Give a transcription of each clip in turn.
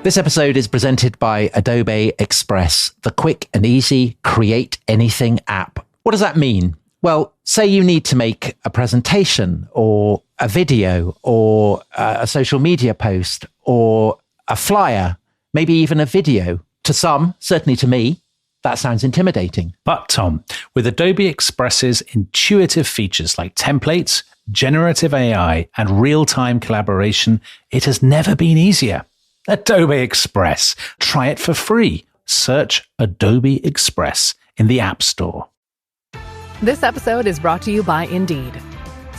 This episode is presented by Adobe Express, the quick and easy create anything app. What does that mean? Well, say you need to make a presentation or a video or a social media post or a flyer, maybe even a video. To some, certainly to me, that sounds intimidating. But Tom, with Adobe Express's intuitive features like templates, generative AI, and real-time collaboration, it has never been easier. Adobe Express. Try it for free. Search Adobe Express in the App Store. This episode is brought to you by Indeed.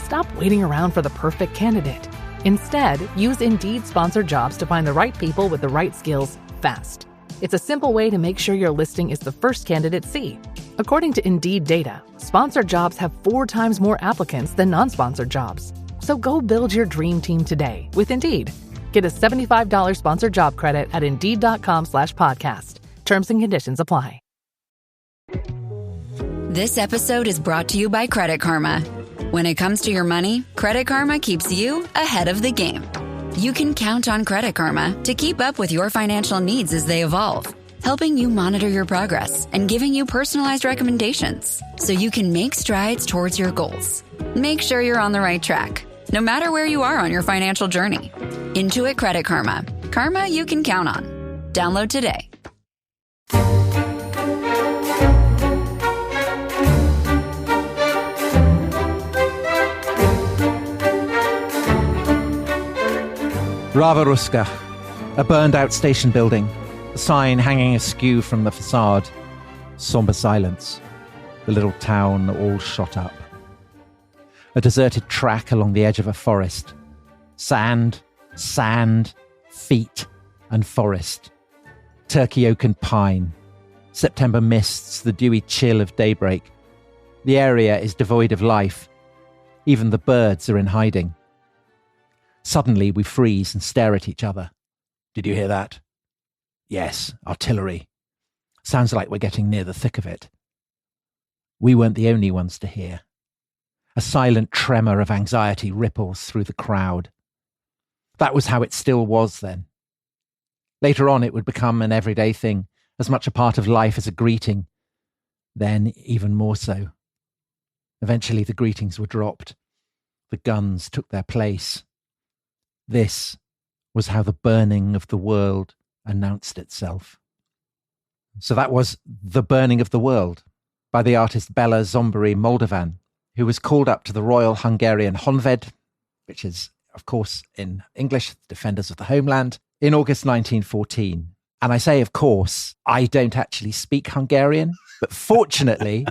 Stop waiting around for the perfect candidate. Instead, use Indeed sponsored jobs to find the right people with the right skills fast. It's a simple way to make sure your listing is the first candidates see. According to Indeed data, sponsored jobs have 4 times more applicants than non-sponsored jobs. So go build your dream team today with Indeed. Get a $75 sponsored job credit at Indeed.com/podcast. Terms and conditions apply. This episode is brought to you by Credit Karma. When it comes to your money, Credit Karma keeps you ahead of the game. You can count on Credit Karma to keep up with your financial needs as they evolve, helping you monitor your progress and giving you personalized recommendations so you can make strides towards your goals. Make sure you're on the right track, no matter where you are on your financial journey. Intuit Credit Karma. Karma you can count on. Download today. Brava Ruska, a burned-out station building, a sign hanging askew from the facade. Somber silence, the little town all shot up. A deserted track along the edge of a forest. Sand, feet, and forest. Turkey oak and pine. September mists, the dewy chill of daybreak. The area is devoid of life. Even the birds are in hiding. Suddenly we freeze and stare at each other. Did you hear that? Yes, artillery. Sounds like we're getting near the thick of it. We weren't the only ones to hear. A silent tremor of anxiety ripples through the crowd. That was how it still was then. Later on, it would become an everyday thing, as much a part of life as a greeting. Then, even more so. Eventually, the greetings were dropped. The guns took their place. This was how the burning of the world announced itself. So that was The Burning of the World by the artist Bela Zombary Moldovan, who was called up to the Royal Hungarian Honved, which is, of course, in English, Defenders of the Homeland, in August 1914. And I say, of course, I don't actually speak Hungarian, but fortunately,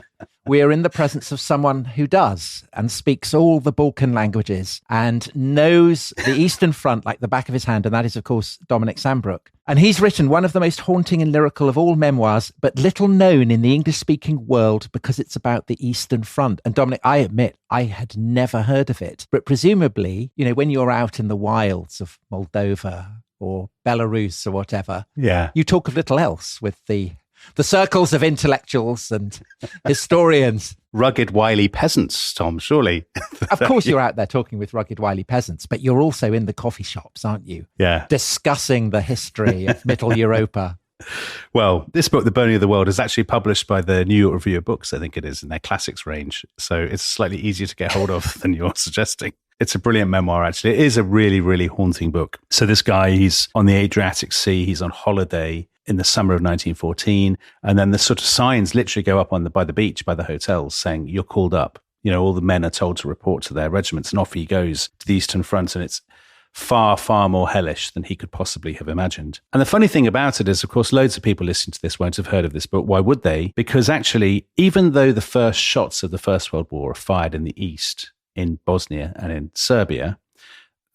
we are in the presence of someone who does and speaks all the Balkan languages and knows the Eastern Front like the back of his hand, and that is, of course, Dominic Sambrook. And he's written one of the most haunting and lyrical of all memoirs, but little known in the English-speaking world because it's about the Eastern Front. And Dominic, I admit, I had never heard of it. But presumably, you know, when you're out in the wilds of Moldova or Belarus or whatever, you talk of little else with the circles of intellectuals and historians. Rugged, wily peasants, Tom, surely. Of course you're out there talking with rugged, wily peasants, but you're also in the coffee shops, aren't you? Yeah. Discussing the history of Middle Europa. Well, this book, The Burning of the World, is actually published by the New York Review of Books, I think it is, in their classics range. So it's slightly easier to get hold of than you're suggesting. It's a brilliant memoir, actually. It is a really, really haunting book. So this guy, he's on the Adriatic Sea. He's on holiday in the summer of 1914. And then the sort of signs literally go up by the beach, by the hotels, saying, you're called up. You know, all the men are told to report to their regiments. And off he goes to the Eastern Front. And it's far, far more hellish than he could possibly have imagined. And the funny thing about it is, of course, loads of people listening to this won't have heard of this book. Why would they? Because actually, even though the first shots of the First World War are fired in the East, in Bosnia and in Serbia,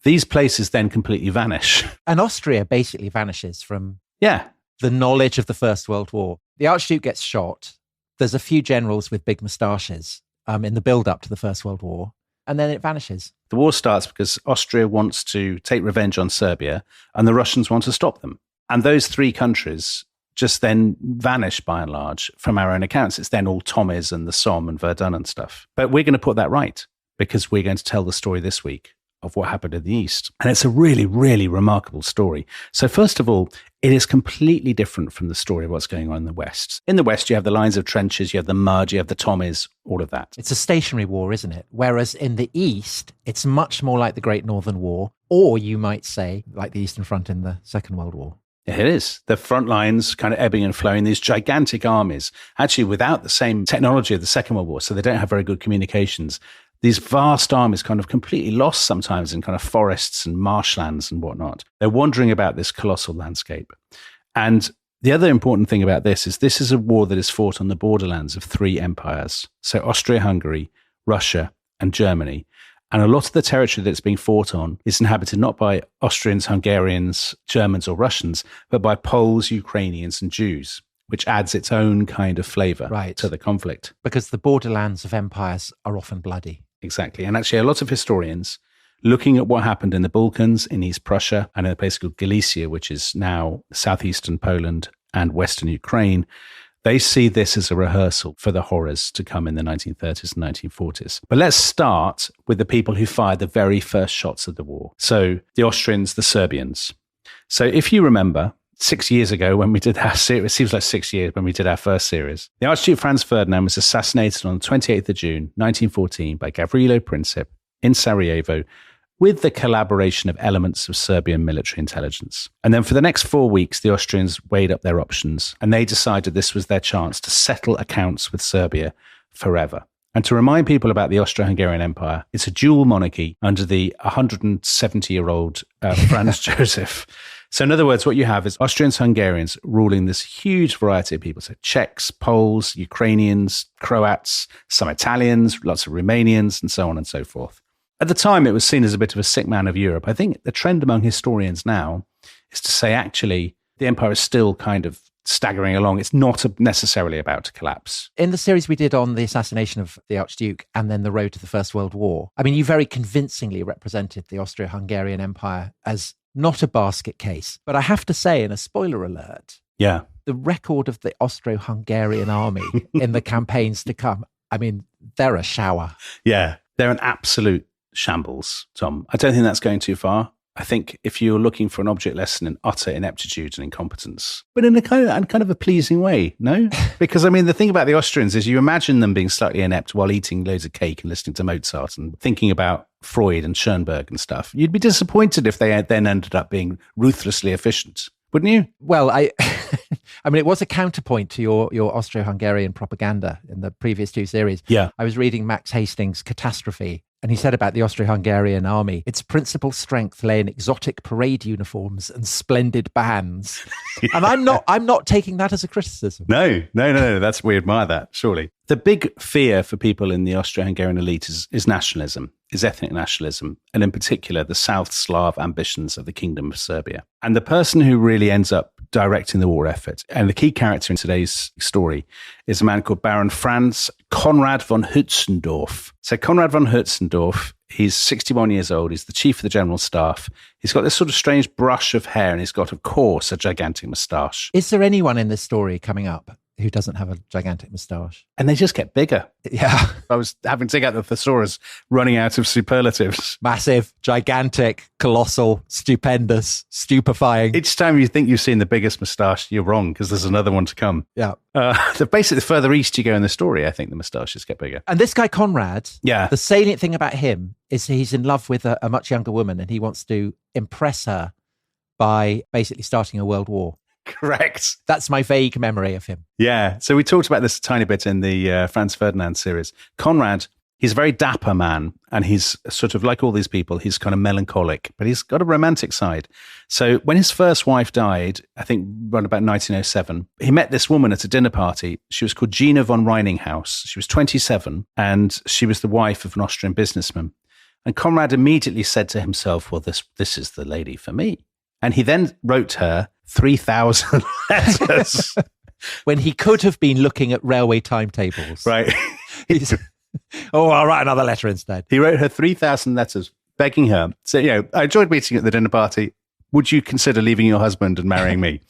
these places then completely vanish. And Austria basically vanishes from the knowledge of the First World War. The Archduke gets shot. There's a few generals with big moustaches in the build-up to the First World War, and then it vanishes. The war starts because Austria wants to take revenge on Serbia, and the Russians want to stop them. And those three countries just then vanish, by and large, from our own accounts. It's then all Tommies and the Somme and Verdun and stuff. But we're going to put that right, because we're going to tell the story this week of what happened in the East. And it's a really, really remarkable story. So first of all, it is completely different from the story of what's going on in the West. In the West, you have the lines of trenches, you have the mud, you have the Tommies, all of that. It's a stationary war, isn't it? Whereas in the East, it's much more like the Great Northern War, or you might say like the Eastern Front in the Second World War. It is. The front lines kind of ebbing and flowing, these gigantic armies, actually without the same technology of the Second World War, so they don't have very good communications. These vast armies kind of completely lost sometimes in kind of forests and marshlands and whatnot. They're wandering about this colossal landscape. And the other important thing about this is a war that is fought on the borderlands of three empires. So Austria-Hungary, Russia, and Germany. And a lot of the territory that's being fought on is inhabited not by Austrians, Hungarians, Germans, or Russians, but by Poles, Ukrainians, and Jews, which adds its own kind of flavour to the conflict. Because the borderlands of empires are often bloody. Exactly. And actually, a lot of historians, looking at what happened in the Balkans, in East Prussia, and in a place called Galicia, which is now southeastern Poland and western Ukraine, they see this as a rehearsal for the horrors to come in the 1930s and 1940s. But let's start with the people who fired the very first shots of the war. So the Austrians, the Serbians. So if you remember, 6 years ago when we did our series, it seems like 6 years when we did our first series, the Archduke Franz Ferdinand was assassinated on the 28th of June, 1914 by Gavrilo Princip in Sarajevo with the collaboration of elements of Serbian military intelligence. And then for the next 4 weeks, the Austrians weighed up their options and they decided this was their chance to settle accounts with Serbia forever. And to remind people about the Austro-Hungarian Empire, it's a dual monarchy under the 170-year-old Franz Joseph. So in other words, what you have is Austrians, Hungarians ruling this huge variety of people. So Czechs, Poles, Ukrainians, Croats, some Italians, lots of Romanians, and so on and so forth. At the time, it was seen as a bit of a sick man of Europe. I think the trend among historians now is to say, actually, the empire is still kind of staggering along. It's not necessarily about to collapse. In the series we did on the assassination of the Archduke and then the road to the First World War, I mean, you very convincingly represented the Austro-Hungarian Empire as not a basket case. But I have to say, in a spoiler alert, the record of the Austro-Hungarian army in the campaigns to come, I mean, they're a shower. Yeah, they're an absolute shambles, Tom. I don't think that's going too far. I think if you're looking for an object lesson in utter ineptitude and incompetence, but in a kind of a pleasing way, no? Because, I mean, the thing about the Austrians is you imagine them being slightly inept while eating loads of cake and listening to Mozart and thinking about Freud and Schoenberg and stuff. You'd be disappointed if they then ended up being ruthlessly efficient, wouldn't you? Well, I mean, it was a counterpoint to your Austro-Hungarian propaganda in the previous two series. Yeah. I was reading Max Hastings' Catastrophe, and he said about the Austro-Hungarian army, its principal strength lay in exotic parade uniforms and splendid bands. Yeah. And I'm not taking that as a criticism. No. That's, we admire that, surely. The big fear for people in the Austro-Hungarian elite is nationalism, is ethnic nationalism, and in particular, the South Slav ambitions of the Kingdom of Serbia. And the person who really ends up directing the war effort, and the key character in today's story, is a man called Baron Franz Konrad von Hötzendorf. So Konrad von Hötzendorf, he's 61 years old. He's the chief of the general staff. He's got this sort of strange brush of hair, and he's got, of course, a gigantic moustache. Is there anyone in this story coming up who doesn't have a gigantic moustache? And they just get bigger. Yeah. I was having to get the thesaurus running out of superlatives. Massive, gigantic, colossal, stupendous, stupefying. Each time you think you've seen the biggest moustache, you're wrong, because there's another one to come. Yeah. Basically, the further east you go in the story, I think the moustaches get bigger. And this guy, Conrad, yeah, the salient thing about him is he's in love with a much younger woman, and he wants to impress her by basically starting a world war. Correct. That's my vague memory of him. Yeah. So we talked about this a tiny bit in the Franz Ferdinand series. Conrad, he's a very dapper man, and he's sort of like all these people, he's kind of melancholic, but he's got a romantic side. So when his first wife died, I think around about 1907, he met this woman at a dinner party. She was called Gina von Reininghaus. She was 27, and she was the wife of an Austrian businessman. And Conrad immediately said to himself, well, this is the lady for me. And he then wrote her 3,000 letters. When he could have been looking at railway timetables. Right. I'll write another letter instead. He wrote her 3,000 letters begging her. So, I enjoyed meeting at the dinner party. Would you consider leaving your husband and marrying me?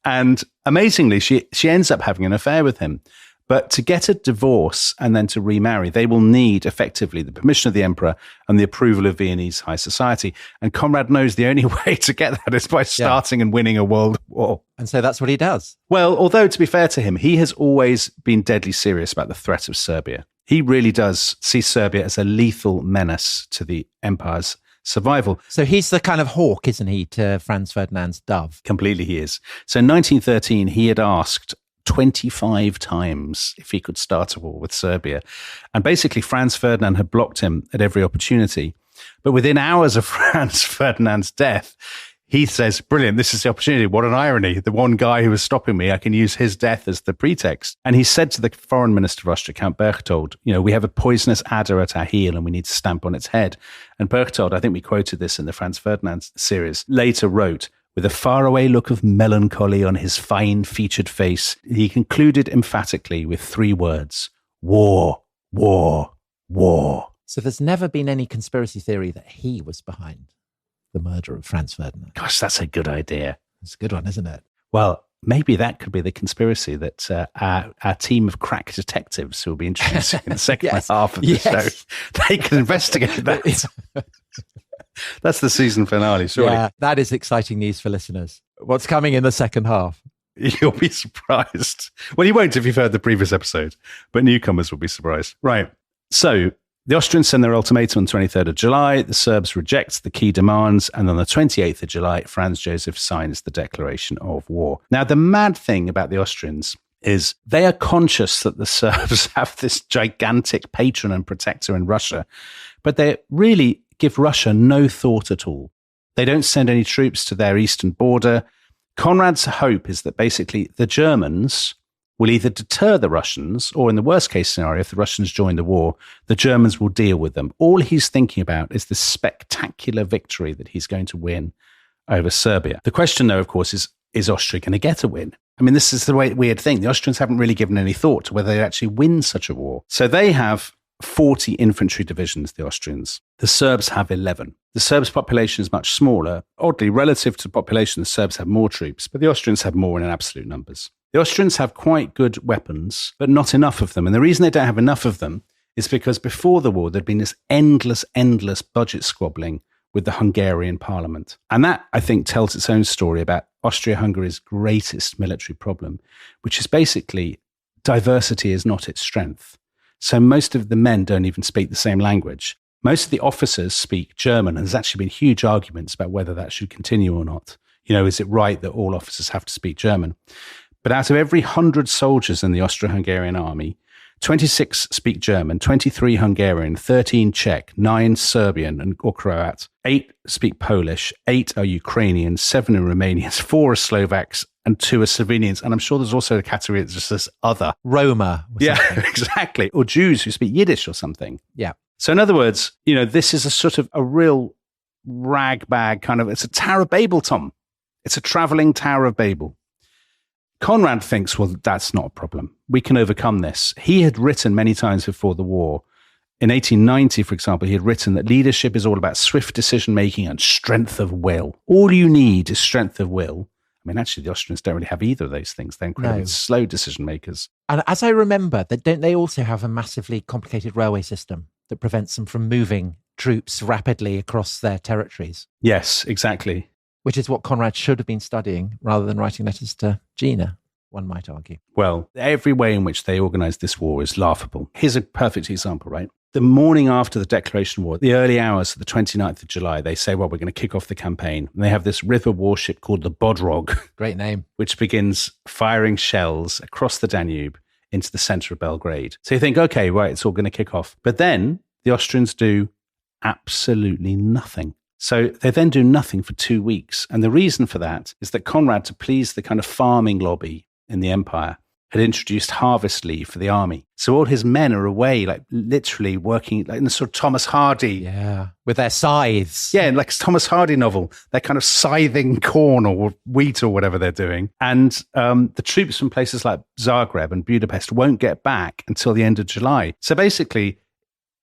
And amazingly, she ends up having an affair with him. But to get a divorce and then to remarry, they will need effectively the permission of the emperor and the approval of Viennese high society. And Conrad knows the only way to get that is by starting and winning a world war. And so that's what he does. Well, although to be fair to him, he has always been deadly serious about the threat of Serbia. He really does see Serbia as a lethal menace to the empire's survival. So he's the kind of hawk, isn't he, to Franz Ferdinand's dove? Completely he is. So in 1913, he had asked 25 times if he could start a war with Serbia. And basically, Franz Ferdinand had blocked him at every opportunity. But within hours of Franz Ferdinand's death, he says, brilliant, this is the opportunity. What an irony. The one guy who was stopping me, I can use his death as the pretext. And he said to the foreign minister of Austria, Count Berchtold, we have a poisonous adder at our heel and we need to stamp on its head. And Berchtold, I think we quoted this in the Franz Ferdinand series, later wrote, with a faraway look of melancholy on his fine-featured face, he concluded emphatically with 3 words, war, war, war. So there's never been any conspiracy theory that he was behind the murder of Franz Ferdinand. Gosh, that's a good idea. It's a good one, isn't it? Well, maybe that could be the conspiracy that our team of crack detectives who will be introducing in the second half of the show, they can investigate that. That's the season finale, surely. Yeah, that is exciting news for listeners. What's coming in the second half? You'll be surprised. Well, you won't if you've heard the previous episode, but newcomers will be surprised. Right. So the Austrians send their ultimatum on 23rd of July. The Serbs reject the key demands. And on the 28th of July, Franz Joseph signs the declaration of war. Now, the mad thing about the Austrians is they are conscious that the Serbs have this gigantic patron and protector in Russia, but they really give Russia no thought at all. They don't send any troops to their eastern border. Conrad's hope is that basically the Germans will either deter the Russians, or in the worst case scenario, if the Russians join the war, the Germans will deal with them. All he's thinking about is the spectacular victory that he's going to win over Serbia. The question, though, of course, is Austria going to get a win? I mean, this is the weird thing. The Austrians haven't really given any thought to whether they actually win such a war. So they have 40 infantry divisions, the Austrians. The Serbs have 11. The Serbs' population is much smaller. Oddly, relative to the population, the Serbs have more troops, but the Austrians have more in absolute numbers. The Austrians have quite good weapons, but not enough of them. And the reason they don't have enough of them is because before the war, there'd been this endless budget squabbling with the Hungarian parliament. And that, I think, tells its own story about Austria-Hungary's greatest military problem, which is basically diversity is not its strength. So most of the men don't even speak the same language. Most of the officers speak German, and there's actually been huge arguments about whether that should continue or not. Is it right that all officers have to speak German? But out of every 100 soldiers in the Austro-Hungarian army, 26 speak German, 23 Hungarian, 13 Czech, 9 Serbian or Croat, 8 speak Polish, 8 are Ukrainian, 7 are Romanians, 4 are Slovaks, and 2 are Slovenians. And I'm sure there's also a category that's just this other. Roma. Yeah, exactly. Or Jews who speak Yiddish or something. Yeah. So in other words, this is a sort of a real ragbag kind of, it's a Tower of Babel, Tom. It's a traveling Tower of Babel. Conrad thinks, well, that's not a problem. We can overcome this. He had written many times before the war. In 1890, for example, he had written that leadership is all about swift decision-making and strength of will. All you need is strength of will. I mean, actually, the Austrians don't really have either of those things. They're incredibly slow decision-makers. And as I remember, don't they also have a massively complicated railway system that prevents them from moving troops rapidly across their territories? Yes, exactly. Which is what Conrad should have been studying rather than writing letters to Gina, one might argue. Well, every way in which they organised this war is laughable. Here's a perfect example, right? The morning after the declaration of war, the early hours of the 29th of July, they say, well, we're going to kick off the campaign. And they have this river warship called the Bodrog. Great name. Which begins firing shells across the Danube into the centre of Belgrade. So you think, okay, right, it's all going to kick off. But then the Austrians do absolutely nothing. So they then do nothing for 2 weeks. And the reason for that is that Conrad, to please the kind of farming lobby in the empire, had introduced harvest leave for the army. So all his men are away, like literally working like in the sort of Thomas Hardy. Yeah, with their scythes. Yeah, like a Thomas Hardy novel. They're kind of scything corn or wheat or whatever they're doing. And the troops from places like Zagreb and Budapest won't get back until the end of July. So basically,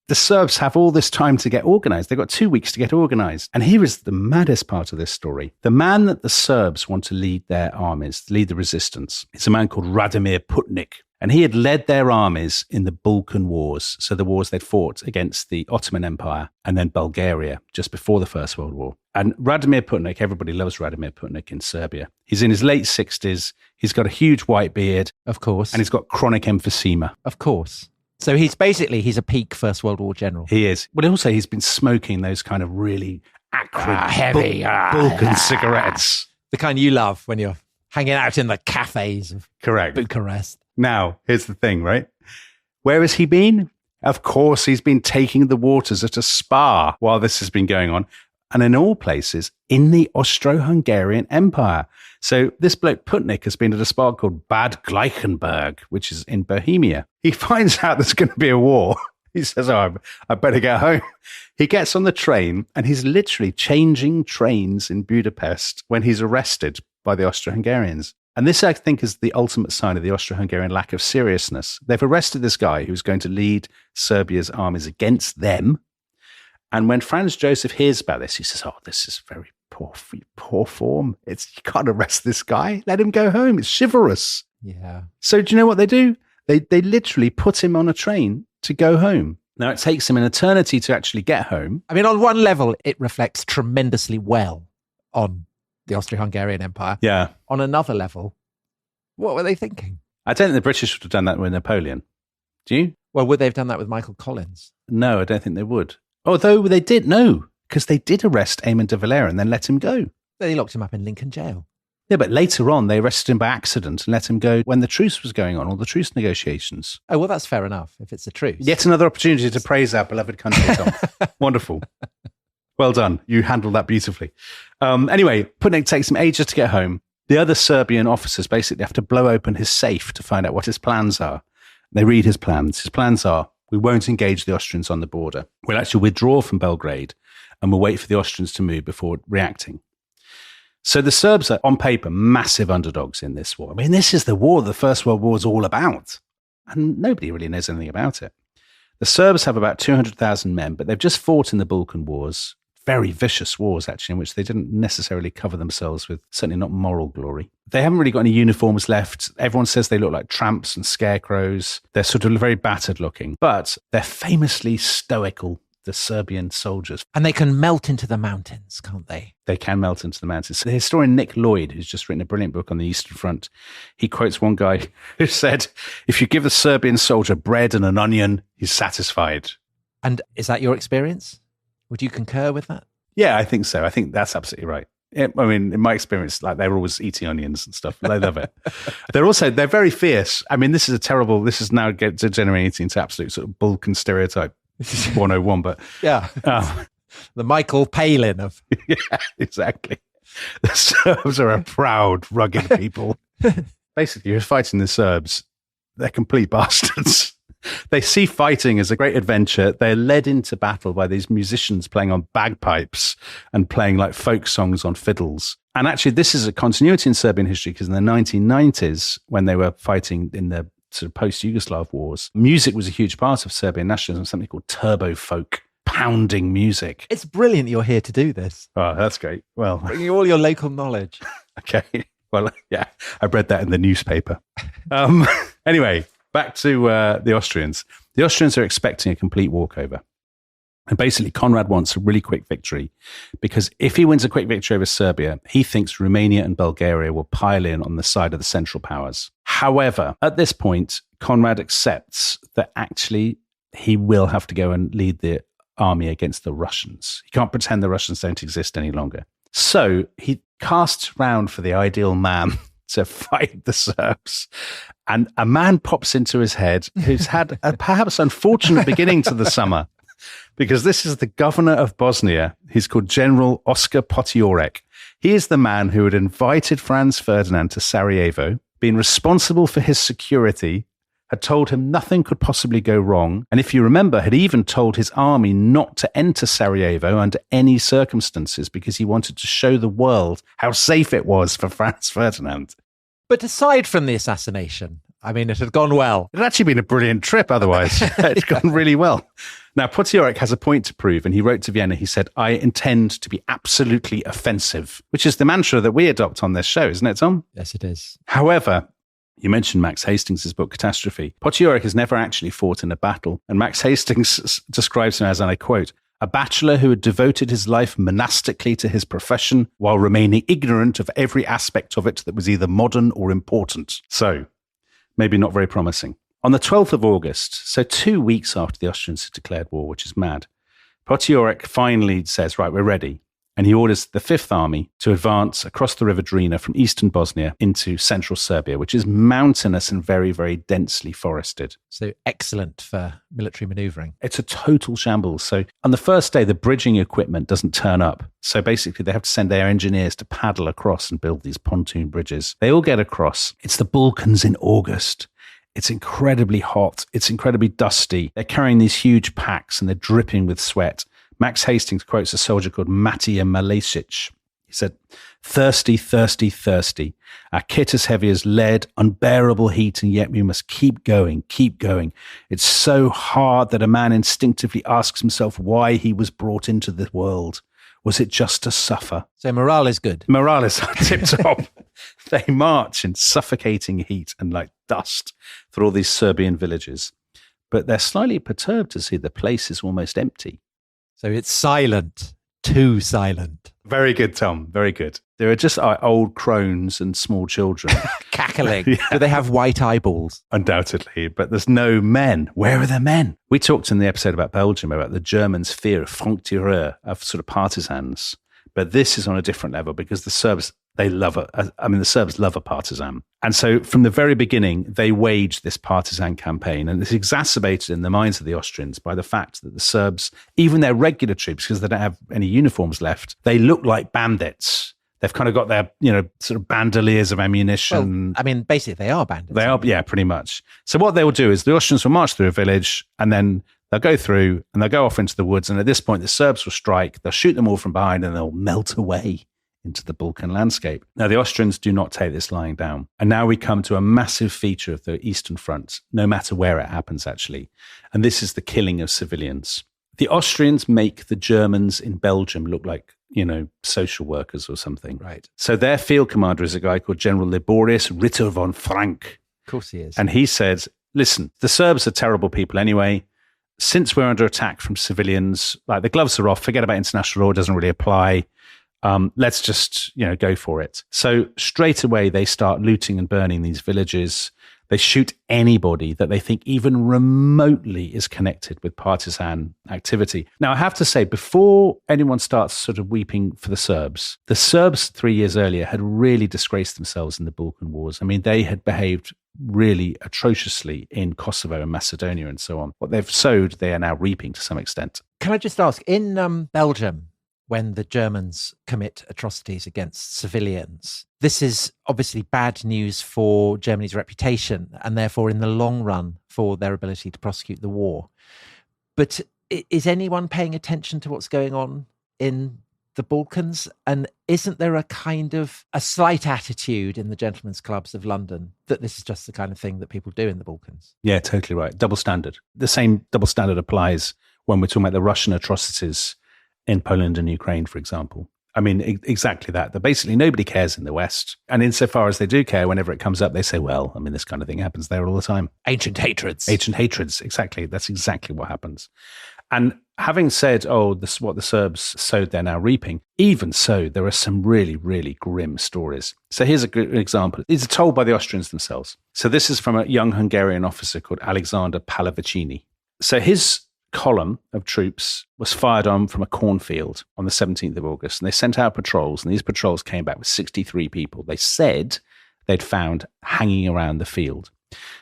the Serbs have all this time to get organized. They've got 2 weeks to get organized. And here is the maddest part of this story. The man that the Serbs want to lead their armies, lead the resistance, is a man called Radomir Putnik. And he had led their armies in the Balkan Wars, so the wars they'd fought against the Ottoman Empire and then Bulgaria just before the First World War. And Radomir Putnik, everybody loves Radomir Putnik in Serbia. He's in his late 60s. He's got a huge white beard. Of course. And he's got chronic emphysema. Of course. So he's a peak First World War general. He is. Well, also he's been smoking those kind of really acrid, heavy Balkan cigarettes. The kind you love when you're hanging out in the cafes of Bucharest. Now, here's the thing, right? Where has he been? Of course, he's been taking the waters at a spa while this has been going on. And in all places, in the Austro-Hungarian Empire. So this bloke Putnik has been at a spa called Bad Gleichenberg, which is in Bohemia. He finds out there's going to be a war. He says, I better get home. He gets on the train and he's literally changing trains in Budapest when he's arrested by the Austro-Hungarians. And this, I think, is the ultimate sign of the Austro-Hungarian lack of seriousness. They've arrested this guy who's going to lead Serbia's armies against them. And when Franz Joseph hears about this, he says, this is very poor form. You can't arrest this guy. Let him go home. It's chivalrous. Yeah. So do you know what they do? They literally put him on a train to go home. Now, it takes him an eternity to actually get home. I mean, on one level, it reflects tremendously well on the Austro-Hungarian Empire. Yeah. On another level, what were they thinking? I don't think the British would have done that with Napoleon. Do you? Well, would they have done that with Michael Collins? No, I don't think they would. Although they did, no, because they did arrest Eamon de Valera and then let him go. They locked him up in Lincoln jail. Yeah, but later on, they arrested him by accident and let him go when the truce was going on, all the truce negotiations. Oh, well, that's fair enough, if it's a truce. Yet another opportunity to praise our beloved country, Tom. Wonderful. Well done. You handled that beautifully. Anyway, Putnik takes him ages to get home. The other Serbian officers basically have to blow open his safe to find out what his plans are. They read his plans. His plans are, we won't engage the Austrians on the border. We'll actually withdraw from Belgrade and we'll wait for the Austrians to move before reacting. So the Serbs are, on paper, massive underdogs in this war. I mean, this is the war the First World War is all about. And nobody really knows anything about it. The Serbs have about 200,000 men, but they've just fought in the Balkan Wars. Very vicious wars, actually, in which they didn't necessarily cover themselves with certainly not moral glory. They haven't really got any uniforms left. Everyone says they look like tramps and scarecrows. They're sort of very battered looking, but they're famously stoical, the Serbian soldiers. And they can melt into the mountains, can't they? They can melt into the mountains. The historian Nick Lloyd, who's just written a brilliant book on the Eastern Front, he quotes one guy who said, if you give the Serbian soldier bread and an onion, he's satisfied. And is that your experience? Would you concur with that? Yeah, I think so. I think that's absolutely right. I mean, in my experience, like they're always eating onions and stuff. They love it. They're very fierce. I mean, this is now degenerating into absolute sort of Balkan stereotype 101, but yeah. The Michael Palin of. Yeah, exactly. The Serbs are a proud, rugged people. Basically, you're fighting the Serbs. They're complete bastards. They see fighting as a great adventure. They're led into battle by these musicians playing on bagpipes and playing like folk songs on fiddles. And actually, this is a continuity in Serbian history because in the 1990s, when they were fighting in the sort of post-Yugoslav wars, music was a huge part of Serbian nationalism, something called turbo folk, pounding music. It's brilliant you're here to do this. Oh, that's great. Well, bringing all your local knowledge. Okay. Well, yeah, I read that in the newspaper. Anyway. Back to the Austrians. The Austrians are expecting a complete walkover. And basically, Conrad wants a really quick victory because if he wins a quick victory over Serbia, he thinks Romania and Bulgaria will pile in on the side of the Central Powers. However, at this point, Conrad accepts that actually he will have to go and lead the army against the Russians. He can't pretend the Russians don't exist any longer. So he casts round for the ideal man to fight the Serbs. And a man pops into his head who's had a perhaps unfortunate beginning to the summer, because this is the governor of Bosnia. He's called General Oskar Potiorek. He is the man who had invited Franz Ferdinand to Sarajevo, been responsible for his security, had told him nothing could possibly go wrong, and if you remember, had even told his army not to enter Sarajevo under any circumstances because he wanted to show the world how safe it was for Franz Ferdinand. But aside from the assassination, I mean, it had gone well. It had actually been a brilliant trip otherwise. It's gone really well. Now, Potiorek has a point to prove, and he wrote to Vienna, he said, I intend to be absolutely offensive, which is the mantra that we adopt on this show, isn't it, Tom? Yes, it is. However, You mentioned Max Hastings' book, Catastrophe. Potiorek has never actually fought in a battle, and Max Hastings describes him as, and I quote, a bachelor who had devoted his life monastically to his profession while remaining ignorant of every aspect of it that was either modern or important. So, maybe not very promising. On the 12th of August, so 2 weeks after the Austrians had declared war, which is mad, Potiorek finally says, right, we're ready. And he orders the Fifth Army to advance across the River Drina from eastern Bosnia into central Serbia, which is mountainous and very, very densely forested. So excellent for military maneuvering. It's a total shambles. So on the first day, the bridging equipment doesn't turn up. So basically, they have to send their engineers to paddle across and build these pontoon bridges. They all get across. It's the Balkans in August. It's incredibly hot. It's incredibly dusty. They're carrying these huge packs and they're dripping with sweat. Max Hastings quotes a soldier called Matija Malesic. He said, thirsty, thirsty, thirsty. Our kit as heavy as lead, unbearable heat, and yet we must keep going, keep going. It's so hard that a man instinctively asks himself why he was brought into the world. Was it just to suffer? So morale is good. Morale is tip-top. They march in suffocating heat and like dust through all these Serbian villages. But they're slightly perturbed to see the place is almost empty. So it's silent, too silent. Very good, Tom. Very good. There are just old crones and small children. Cackling. Yeah. Do they have white eyeballs? Undoubtedly, but there's no men. Where are the men? We talked in the episode about Belgium about the Germans' fear of Franktireur, of sort of partisans. But this is on a different level because the Serbs, the Serbs love a partisan. And so from the very beginning, they waged this partisan campaign. And it's exacerbated in the minds of the Austrians by the fact that the Serbs, even their regular troops, because they don't have any uniforms left, they look like bandits. They've kind of got their, sort of bandoliers of ammunition. Well, basically they are bandits. They are, yeah, pretty much. So what they will do is the Austrians will march through a village and then they'll go through and they'll go off into the woods. And at this point, the Serbs will strike. They'll shoot them all from behind and they'll melt away into the Balkan landscape. Now, the Austrians do not take this lying down. And now we come to a massive feature of the Eastern Front, no matter where it happens, actually. And this is the killing of civilians. The Austrians make the Germans in Belgium look like, social workers or something. Right. So their field commander is a guy called General Liborius Ritter von Frank. Of course he is. And he says, listen, the Serbs are terrible people anyway. Since we're under attack from civilians, like the gloves are off, forget about international law, it doesn't really apply. Let's just, go for it. So straight away, they start looting and burning these villages. They shoot anybody that they think even remotely is connected with partisan activity. Now, I have to say, before anyone starts sort of weeping for the Serbs 3 years earlier had really disgraced themselves in the Balkan Wars. I mean, they had behaved really atrociously in Kosovo and Macedonia and so on. What they've sowed, they are now reaping to some extent. Can I just ask, in Belgium, when the Germans commit atrocities against civilians, this is obviously bad news for Germany's reputation and therefore in the long run for their ability to prosecute the war. But is anyone paying attention to what's going on in the Balkans? And isn't there a slight attitude in the gentlemen's clubs of London that this is just the kind of thing that people do in the Balkans? Yeah, totally right. Double standard. The same double standard applies when we're talking about the Russian atrocities in Poland and Ukraine, for example. I mean, exactly that. That basically nobody cares in the West. And insofar as they do care, whenever it comes up, they say, well, this kind of thing happens there all the time. Ancient hatreds. Ancient hatreds, exactly. That's exactly what happens. And having said, this is what the Serbs sowed, they're now reaping, even so, there are some really, really grim stories. So here's a good example. These are told by the Austrians themselves. So this is from a young Hungarian officer called Alexander Pallavicini. So his column of troops was fired on from a cornfield on the 17th of August, and they sent out patrols, and these patrols came back with 63 people. They said they'd found hanging around the field.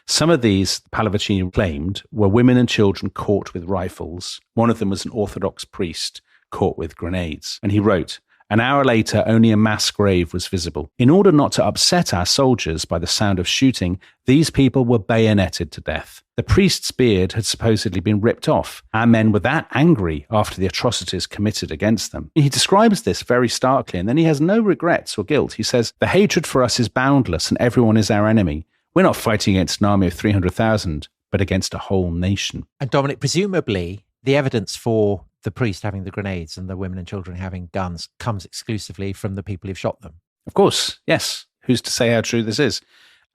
Some of these, Pallavicini claimed, were women and children caught with rifles. One of them was an Orthodox priest caught with grenades. And he wrote, an hour later, only a mass grave was visible. In order not to upset our soldiers by the sound of shooting, these people were bayoneted to death. The priest's beard had supposedly been ripped off. Our men were that angry after the atrocities committed against them. He describes this very starkly, and then he has no regrets or guilt. He says, the hatred for us is boundless and everyone is our enemy. We're not fighting against an army of 300,000, but against a whole nation. And Dominic, presumably the evidence for the priest having the grenades and the women and children having guns comes exclusively from the people who've shot them. Of course, yes. Who's to say how true this is?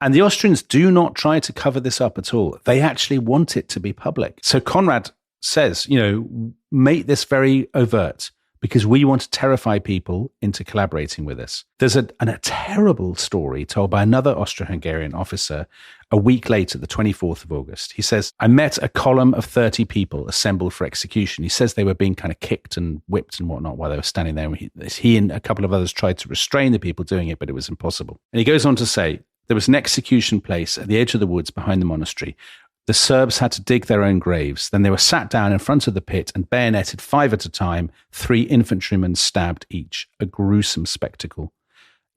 And the Austrians do not try to cover this up at all. They actually want it to be public. So Conrad says, make this very overt because we want to terrify people into collaborating with us. There's a terrible story told by another Austro-Hungarian officer a week later, the 24th of August. He says, I met a column of 30 people assembled for execution. He says they were being kind of kicked and whipped and whatnot while they were standing there. He and a couple of others tried to restrain the people doing it, but it was impossible. And he goes on to say, there was an execution place at the edge of the woods behind the monastery. The Serbs had to dig their own graves. Then they were sat down in front of the pit and bayoneted 5 at a time, 3 infantrymen stabbed each. A gruesome spectacle.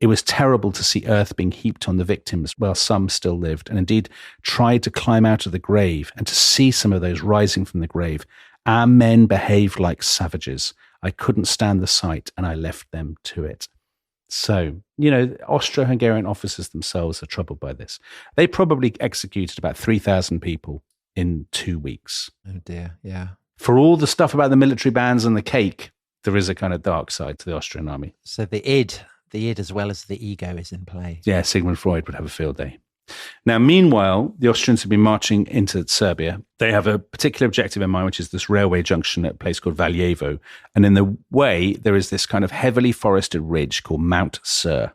It was terrible to see earth being heaped on the victims while some still lived, and indeed tried to climb out of the grave, and to see some of those rising from the grave. Our men behaved like savages. I couldn't stand the sight, and I left them to it. So, Austro-Hungarian officers themselves are troubled by this. They probably executed about 3,000 people in 2 weeks. Oh dear, yeah. For all the stuff about the military bands and the cake, there is a kind of dark side to the Austrian army. So the id as well as the ego is in play. Yeah, Sigmund Freud would have a field day. Now, meanwhile, the Austrians have been marching into Serbia. They have a particular objective in mind, which is this railway junction at a place called Valjevo. And in the way, there is this kind of heavily forested ridge called Mount Sur.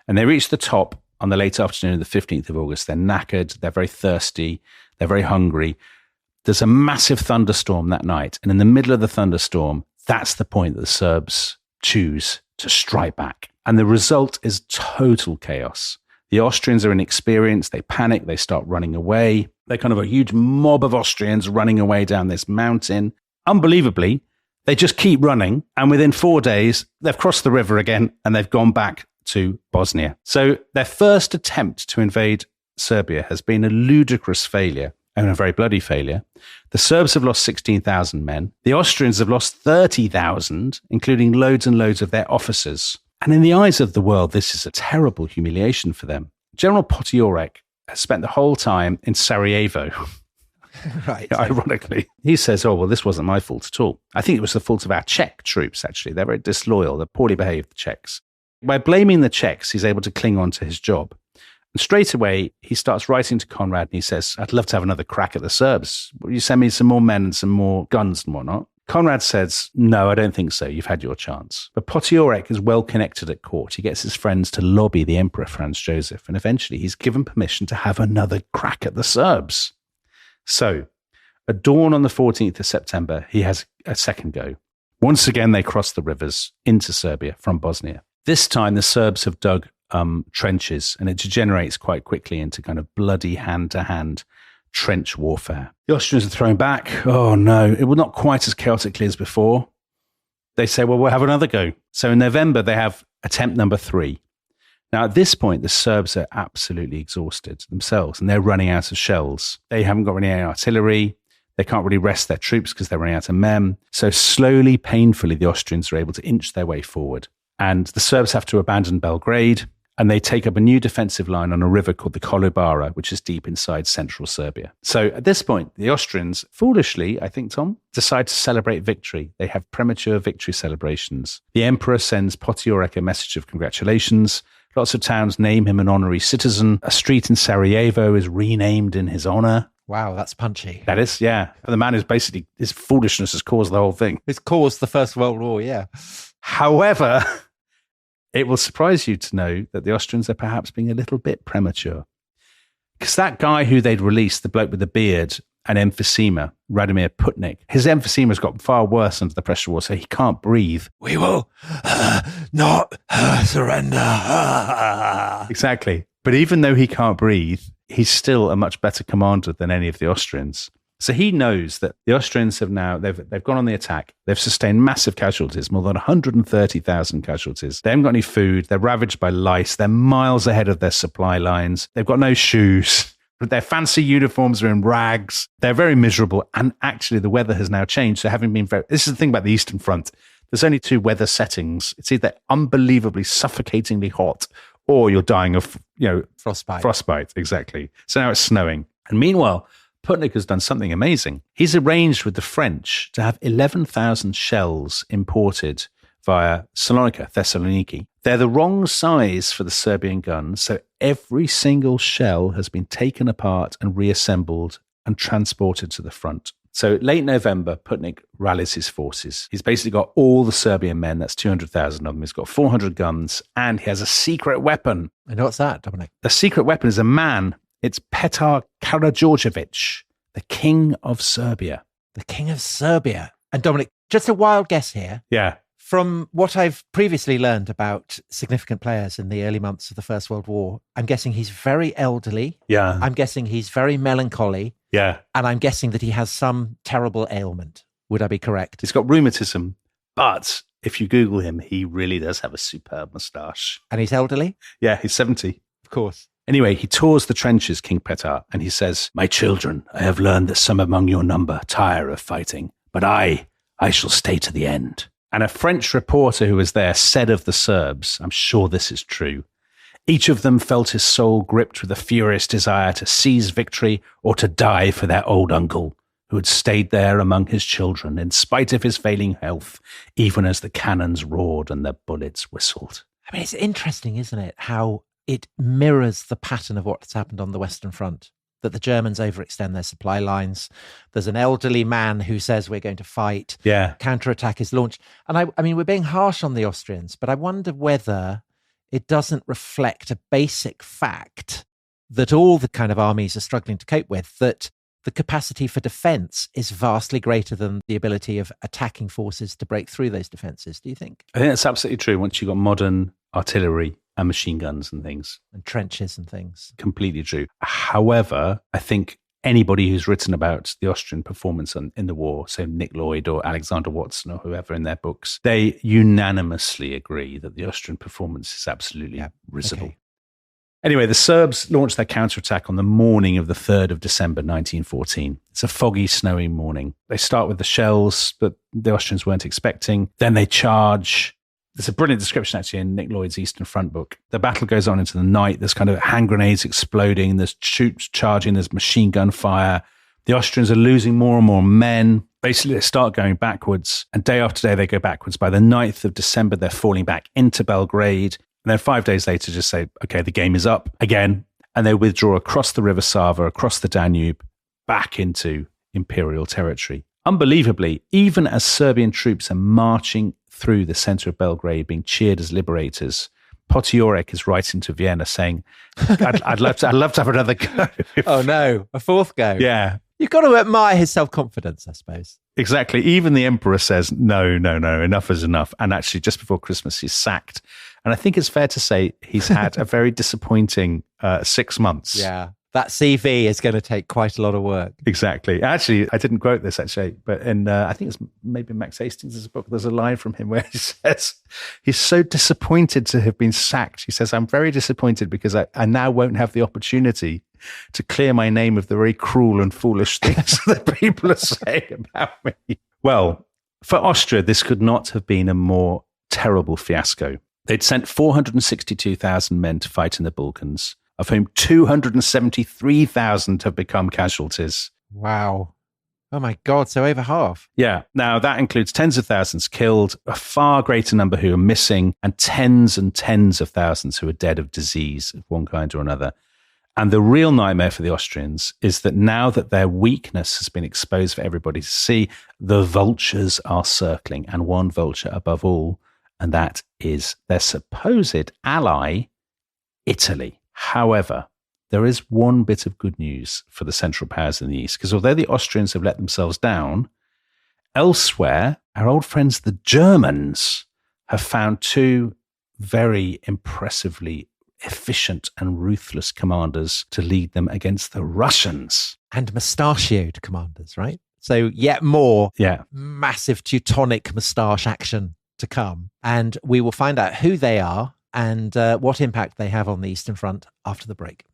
And they reach the top on the late afternoon of the 15th of August. They're knackered, they're very thirsty, they're very hungry. There's a massive thunderstorm that night. And in the middle of the thunderstorm, that's the point that the Serbs choose to strike back. And the result is total chaos. The Austrians are inexperienced. They panic. They start running away. They're kind of a huge mob of Austrians running away down this mountain. Unbelievably, they just keep running. And within 4 days, they've crossed the river again and they've gone back to Bosnia. So their first attempt to invade Serbia has been a ludicrous failure and a very bloody failure. The Serbs have lost 16,000 men. The Austrians have lost 30,000, including loads and loads of their officers. And in the eyes of the world, this is a terrible humiliation for them. General Potiorek has spent the whole time in Sarajevo. Right. Ironically. He says, oh, well, this wasn't my fault at all. I think it was the fault of our Czech troops, actually. They're very disloyal. They're poorly behaved, the Czechs. By blaming the Czechs, he's able to cling on to his job. And straight away, he starts writing to Conrad and he says, I'd love to have another crack at the Serbs. Will you send me some more men and some more guns and whatnot? Conrad says, no, I don't think so. You've had your chance. But Potiorek is well connected at court. He gets his friends to lobby the Emperor Franz Joseph, and eventually he's given permission to have another crack at the Serbs. So, at dawn on the 14th of September, he has a second go. Once again, they cross the rivers into Serbia from Bosnia. This time, the Serbs have dug trenches, and it degenerates quite quickly into kind of bloody hand-to-hand trench warfare. The Austrians are thrown back. Oh no, it was not quite as chaotically as before. They say, well, we'll have another go. So in November, they have attempt number 3. Now at this point, the Serbs are absolutely exhausted themselves and they're running out of shells. They haven't got any artillery. They can't really rest their troops because they're running out of men. So slowly, painfully, the Austrians are able to inch their way forward. And the Serbs have to abandon Belgrade. And they take up a new defensive line on a river called the Kolubara, which is deep inside central Serbia. So at this point, the Austrians, foolishly, I think, Tom, decide to celebrate victory. They have premature victory celebrations. The emperor sends Potiorek a message of congratulations. Lots of towns name him an honorary citizen. A street in Sarajevo is renamed in his honor. Wow, that's punchy. That is, yeah. The man who's basically, his foolishness has caused the whole thing. It's caused the First World War, yeah. However, it will surprise you to know that the Austrians are perhaps being a little bit premature. Because that guy who they'd released, the bloke with the beard and emphysema, Radomir Putnik, his emphysema's got far worse under the pressure war, so he can't breathe. We will not surrender. Exactly. But even though he can't breathe, he's still a much better commander than any of the Austrians. So he knows that the Austrians have now, they've gone on the attack. They've sustained massive casualties, more than 130,000 casualties. They haven't got any food. They're ravaged by lice. They're miles ahead of their supply lines. They've got no shoes. Their fancy uniforms are in rags. They're very miserable. And actually, the weather has now changed. So this is the thing about the Eastern Front. There's only 2 weather settings. It's either unbelievably suffocatingly hot or you're dying of, frostbite. Frostbite, exactly. So now it's snowing. And meanwhile, Putnik has done something amazing. He's arranged with the French to have 11,000 shells imported via Salonika, Thessaloniki. They're the wrong size for the Serbian guns, so every single shell has been taken apart and reassembled and transported to the front. So late November, Putnik rallies his forces. He's basically got all the Serbian men, that's 200,000 of them. He's got 400 guns, and he has a secret weapon. And what's that, Dominic? The secret weapon is a man. It's Petar Karađorđević, the king of Serbia. The king of Serbia. And Dominic, just a wild guess here. Yeah. From what I've previously learned about significant players in the early months of the First World War, I'm guessing he's very elderly. Yeah. I'm guessing he's very melancholy. Yeah. And I'm guessing that he has some terrible ailment. Would I be correct? He's got rheumatism, but if you Google him, he really does have a superb moustache. And he's elderly? Yeah, he's 70. Of course. Anyway, he tours the trenches, King Petar, and he says, "My children, I have learned that some among your number tire of fighting, but I shall stay to the end." And a French reporter who was there said of the Serbs, I'm sure this is true, "Each of them felt his soul gripped with a furious desire to seize victory or to die for their old uncle, who had stayed there among his children in spite of his failing health, even as the cannons roared and the bullets whistled." I mean, it's interesting, isn't it, how it mirrors the pattern of what's happened on the Western Front, that the Germans overextend their supply lines. There's an elderly man who says we're going to fight. Yeah. Counterattack is launched. And I mean, we're being harsh on the Austrians, but I wonder whether it doesn't reflect a basic fact that all the kind of armies are struggling to cope with, that the capacity for defense is vastly greater than the ability of attacking forces to break through those defenses. Do you think? I think that's absolutely true. Once you've got modern artillery and machine guns and things. And trenches and things. Completely true. However, I think anybody who's written about the Austrian performance in the war, so Nick Lloyd or Alexander Watson or whoever in their books, they unanimously agree that the Austrian performance is absolutely risible. Okay. Anyway, the Serbs launched their counterattack on the morning of the 3rd of December, 1914. It's a foggy, snowy morning. They start with the shells that the Austrians weren't expecting. Then they charge. There's a brilliant description, actually, in Nick Lloyd's Eastern Front book. The battle goes on into the night. There's kind of hand grenades exploding. There's troops charging. There's machine gun fire. The Austrians are losing more and more men. Basically, they start going backwards. And day after day, they go backwards. By the 9th of December, they're falling back into Belgrade. And then 5 days later, just say, okay, the game is up again. And they withdraw across the River Sava, across the Danube, back into imperial territory. Unbelievably, even as Serbian troops are marching through the center of Belgrade, being cheered as liberators, Potiorek is writing to Vienna saying, I'd love to have another go. Oh no, a fourth go. Yeah. You've got to admire his self-confidence, I suppose. Exactly. Even the emperor says, no, enough is enough. And actually, just before Christmas, he's sacked. And I think it's fair to say he's had a very disappointing 6 months. Yeah. That CV is going to take quite a lot of work. Exactly. Actually, I didn't quote this, actually, but in I think it's maybe Max Hastings' book, there's a line from him where he says, he's so disappointed to have been sacked. He says, "I'm very disappointed because I now won't have the opportunity to clear my name of the very cruel and foolish things that people are saying about me." Well, for Austria, this could not have been a more terrible fiasco. They'd sent 462,000 men to fight in the Balkans, of whom 273,000 have become casualties. Wow. Oh my God, so over half. Yeah. Now, that includes tens of thousands killed, a far greater number who are missing, and tens of thousands who are dead of disease of one kind or another. And the real nightmare for the Austrians is that now that their weakness has been exposed for everybody to see, the vultures are circling, and one vulture above all, and that is their supposed ally, Italy. However, there is one bit of good news for the Central Powers in the East, because although the Austrians have let themselves down, elsewhere, our old friends, the Germans, have found two very impressively efficient and ruthless commanders to lead them against the Russians. And mustachioed commanders, right? So yet more massive Teutonic moustache action to come. And we will find out who they are and what impact they have on the Eastern Front after the break.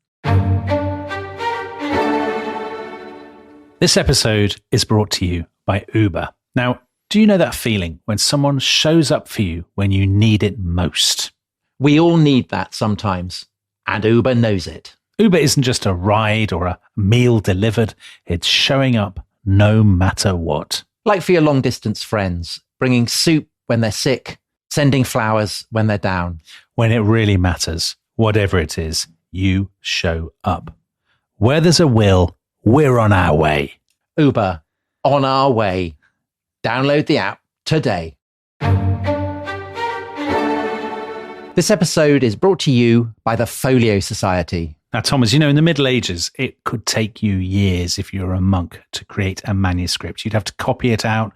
This episode is brought to you by Uber. Now, do you know that feeling when someone shows up for you when you need it most? We all need that sometimes, and Uber knows it. Uber isn't just a ride or a meal delivered. It's showing up no matter what. Like for your long-distance friends, bringing soup when they're sick, sending flowers when they're down. When it really matters, whatever it is, you show up. Where there's a will, we're on our way. Uber, on our way. Download the app today. This episode is brought to you by the Folio Society. Now, Thomas, in the Middle Ages, it could take you years if you were a monk to create a manuscript. You'd have to copy it out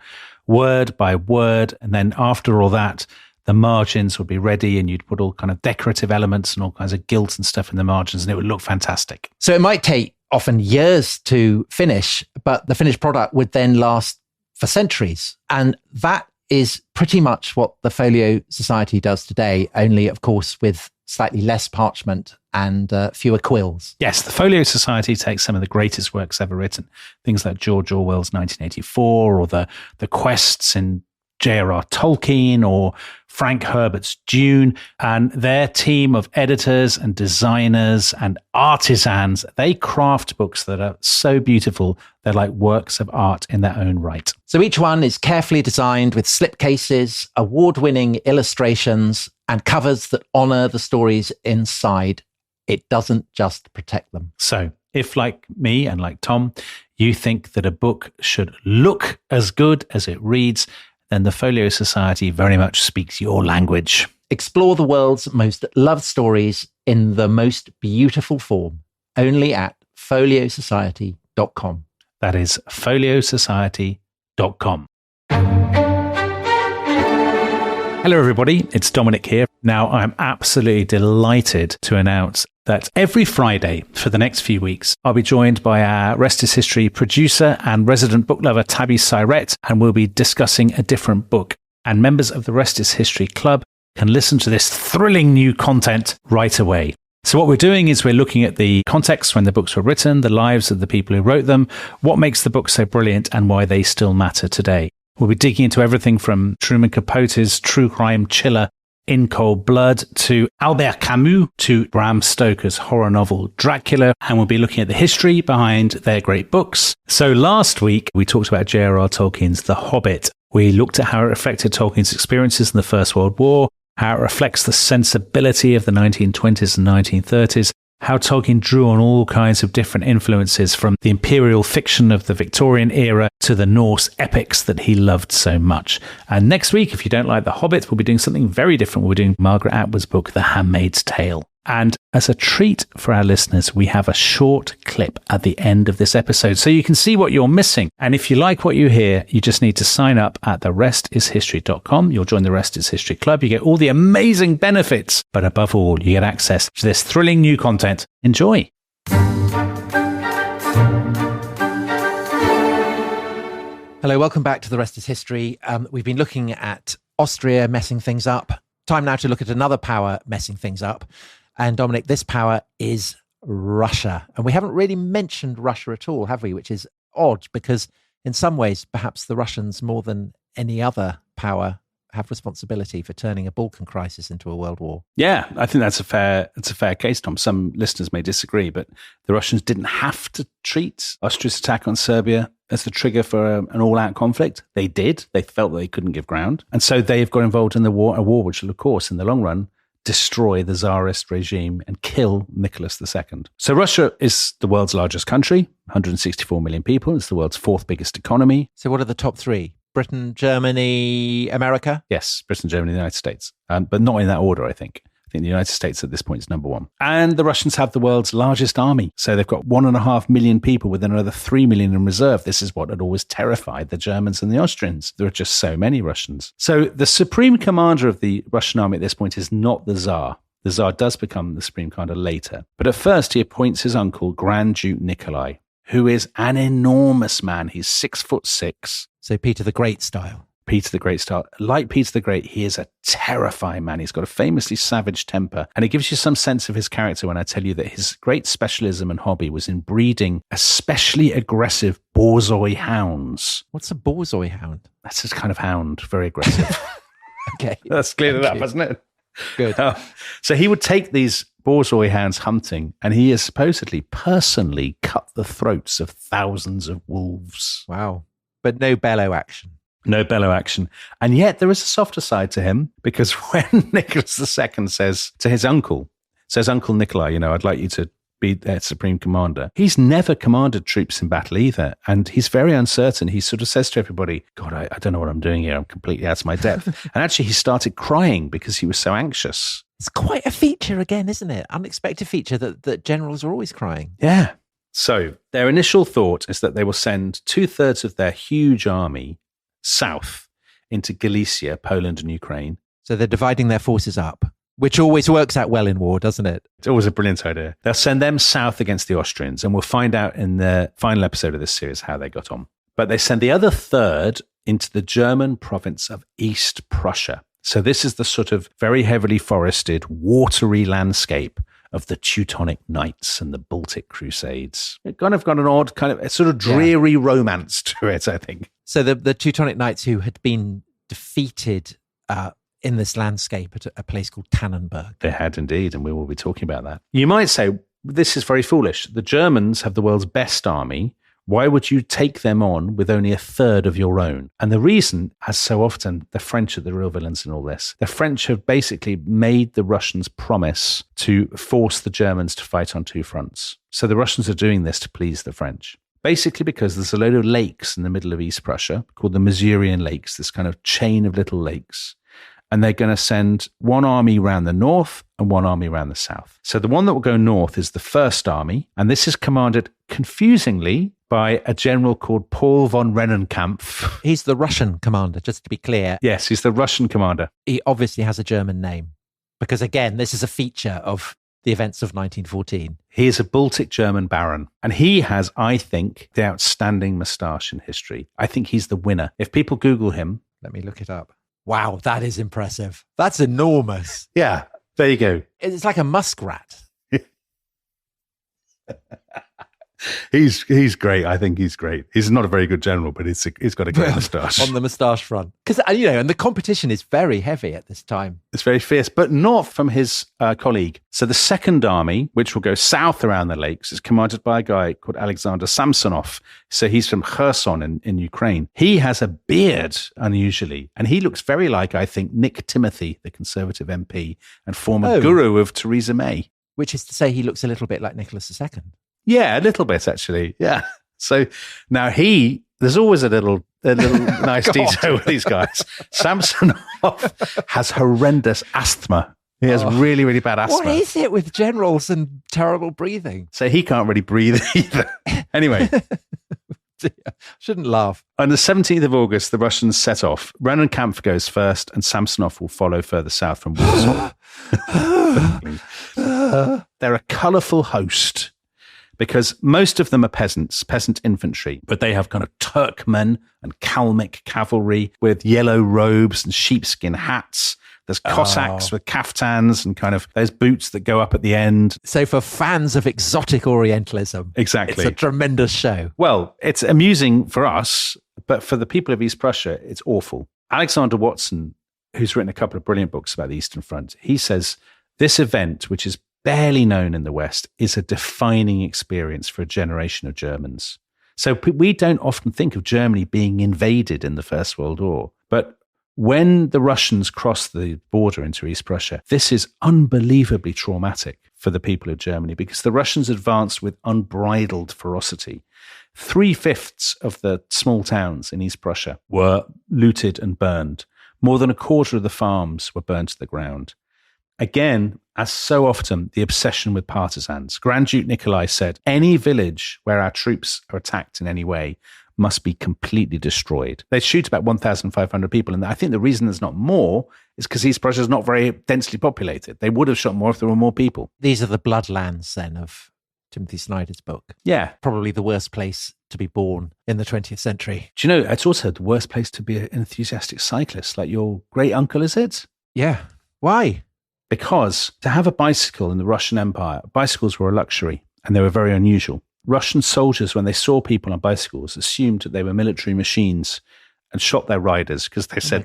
word by word. And then after all that, the margins would be ready and you'd put all kind of decorative elements and all kinds of gilt and stuff in the margins and it would look fantastic. So it might take often years to finish, but the finished product would then last for centuries. And that is pretty much what the Folio Society does today, only of course with slightly less parchment and fewer quills. Yes, the Folio Society takes some of the greatest works ever written, things like George Orwell's 1984 or the quests in J.R.R. Tolkien or Frank Herbert's Dune, and their team of editors and designers and artisans, they craft books that are so beautiful, they're like works of art in their own right. So each one is carefully designed with slipcases, award-winning illustrations, and covers that honor the stories inside. It doesn't just protect them. So if, like me and like Tom, you think that a book should look as good as it reads, then the Folio Society very much speaks your language. Explore the world's most loved stories in the most beautiful form, only at foliosociety.com. That is foliosociety.com. Hello, everybody. It's Dominic here. Now, I'm absolutely delighted to announce that every Friday for the next few weeks, I'll be joined by our Rest is History producer and resident book lover, Tabby Syrett, and we'll be discussing a different book. And members of the Rest is History Club can listen to this thrilling new content right away. So what we're doing is we're looking at the context when the books were written, the lives of the people who wrote them, what makes the book so brilliant and why they still matter today. We'll be digging into everything from Truman Capote's true crime chiller In Cold Blood to Albert Camus to Bram Stoker's horror novel Dracula, and we'll be looking at the history behind their great books. So last week we talked about J.R.R. Tolkien's The Hobbit. We looked at how it affected Tolkien's experiences in the First World War, how it reflects the sensibility of the 1920s and 1930s, how Tolkien drew on all kinds of different influences from the imperial fiction of the Victorian era to the Norse epics that he loved so much. And next week, if you don't like The Hobbit, we'll be doing something very different. We'll be doing Margaret Atwood's book, The Handmaid's Tale. And as a treat for our listeners, we have a short clip at the end of this episode so you can see what you're missing. And if you like what you hear, you just need to sign up at therestishistory.com. You'll join the Rest is History Club. You get all the amazing benefits, but above all, you get access to this thrilling new content. Enjoy. Hello, welcome back to The Rest is History. We've been looking at Austria messing things up. Time now to look at another power messing things up. And Dominic, this power is Russia. And we haven't really mentioned Russia at all, have we? Which is odd because in some ways, perhaps the Russians more than any other power have responsibility for turning a Balkan crisis into a world war. Yeah, I think that's a fair case, Tom. Some listeners may disagree, but the Russians didn't have to treat Austria's attack on Serbia as the trigger for an all-out conflict. They did. They felt that they couldn't give ground. And so they've got involved in a war which will, of course, in the long run, destroy the Tsarist regime and kill Nicholas II. So Russia is the world's largest country, 164 million people. It's the world's fourth biggest economy. So what are the top three? Britain, Germany, America? Yes, Britain, Germany, the United States. But not in that order, I think. I think the United States at this point is number one. And the Russians have the world's largest army. So they've got 1.5 million people with another 3 million in reserve. This is what had always terrified the Germans and the Austrians. There are just so many Russians. So the supreme commander of the Russian army at this point is not the Tsar. The Tsar does become the supreme commander later. But at first he appoints his uncle, Grand Duke Nikolai, who is an enormous man. He's 6'6". So Peter the Great style. Peter the Great style. Like Peter the Great, he is a terrifying man. He's got a famously savage temper. And it gives you some sense of his character when I tell you that his great specialism and hobby was in breeding especially aggressive Borzoi hounds. What's a Borzoi hound? That's his kind of hound, very aggressive. Okay. That's cleared it up, hasn't it? Good. So he would take these Borzoi hounds hunting, and he has supposedly personally cut the throats of thousands of wolves. Wow. But no bellow action. No bellow action. And yet there is a softer side to him, because when Nicholas II says to his uncle, Uncle Nikolai, I'd like you to be their supreme commander. He's never commanded troops in battle either. And he's very uncertain. He sort of says to everybody, God, I don't know what I'm doing here. I'm completely out of my depth. And actually he started crying because he was so anxious. It's quite a feature again, isn't it? Unexpected feature that generals are always crying. Yeah. So their initial thought is that they will send 2/3 of their huge army south into Galicia, Poland and Ukraine. So they're dividing their forces up, which always works out well in war, doesn't it? It's always a brilliant idea. They'll send them south against the Austrians, and we'll find out in the final episode of this series how they got on. But they send the other third into the German province of East Prussia. So this is the sort of very heavily forested, watery landscape of the Teutonic Knights and the Baltic Crusades. It kind of got an odd kind of a sort of dreary romance to it, I think. So the Teutonic Knights who had been defeated in this landscape at a place called Tannenberg. They had indeed, and we will be talking about that. You might say, this is very foolish. The Germans have the world's best army. Why would you take them on with only 1/3 of your own? And the reason, as so often, the French are the real villains in all this. The French have basically made the Russians promise to force the Germans to fight on two fronts. So the Russians are doing this to please the French. Basically because there's a load of lakes in the middle of East Prussia called the Masurian Lakes, this kind of chain of little lakes. And they're going to send one army around the north and one army around the south. So the one that will go north is the First Army, and this is commanded, confusingly, by a general called Paul von Rennenkampf. He's the Russian commander, just to be clear. Yes, he's the Russian commander. He obviously has a German name, because again, this is a feature of the events of 1914. He is a Baltic German baron, and he has, I think, the outstanding moustache in history. I think he's the winner. If people Google him... Let me look it up. Wow, that is impressive. That's enormous. Yeah, there you go. It's like a muskrat. He's great. I think he's great. He's not a very good general, but he's got a great moustache. On the moustache front. Because, and the competition is very heavy at this time. It's very fierce, but not from his colleague. So the Second Army, which will go south around the lakes, is commanded by a guy called Alexander Samsonov. So he's from Kherson in Ukraine. He has a beard, unusually, and he looks very like, I think, Nick Timothy, the Conservative MP and former guru of Theresa May. Which is to say he looks a little bit like Nicholas II. Yeah, a little bit, actually. Yeah. So now there's always a little nice detail with these guys. Samsonov has horrendous asthma. He has really, really bad asthma. What is it with generals and terrible breathing? So he can't really breathe either. Anyway. Shouldn't laugh. On the 17th of August, the Russians set off. Rennenkampf goes first, and Samsonov will follow further south from Warsaw. They're a colourful host, because most of them are peasants, peasant infantry, but they have kind of Turkmen and Kalmyk cavalry with yellow robes and sheepskin hats. There's Cossacks with kaftans and kind of those boots that go up at the end. So for fans of exotic Orientalism, exactly, it's a tremendous show. Well, it's amusing for us, but for the people of East Prussia, it's awful. Alexander Watson, who's written a couple of brilliant books about the Eastern Front, he says this event, which is barely known in the West, is a defining experience for a generation of Germans. So we don't often think of Germany being invaded in the First World War. But when the Russians cross the border into East Prussia, this is unbelievably traumatic for the people of Germany, because the Russians advanced with unbridled ferocity. 3/5 of the small towns in East Prussia were looted and burned. More than a quarter of the farms were burned to the ground. Again, as so often, the obsession with partisans. Grand Duke Nikolai said, any village where our troops are attacked in any way must be completely destroyed. They shoot about 1,500 people, and I think the reason there's not more is because East Prussia is not very densely populated. They would have shot more if there were more people. These are the bloodlands, then, of Timothy Snyder's book. Yeah. Probably the worst place to be born in the 20th century. Do you know, it's also the worst place to be an enthusiastic cyclist, like your great uncle, is it? Yeah. Why? Because to have a bicycle in the Russian Empire, bicycles were a luxury and they were very unusual. Russian soldiers, when they saw people on bicycles, assumed that they were military machines and shot their riders because they said,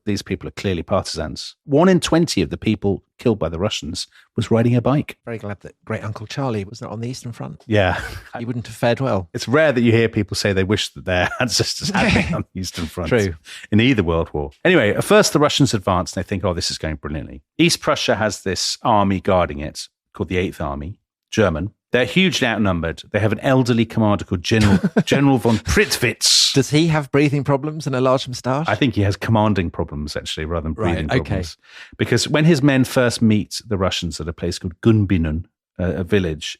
these people are clearly partisans. 1 in 20 of the people killed by the Russians was riding a bike. Very glad that great Uncle Charlie was not on the Eastern Front. Yeah. He wouldn't have fared well. It's rare that you hear people say they wish that their ancestors had been on the Eastern Front. True. In either World War. Anyway, at first the Russians advance and they think, this is going brilliantly. East Prussia has this army guarding it called the Eighth Army, German. They're hugely outnumbered. They have an elderly commander called General von Prittwitz. Does he have breathing problems and a large moustache? I think he has commanding problems, actually, rather than breathing problems. Because when his men first meet the Russians at a place called Gunbinen, a village,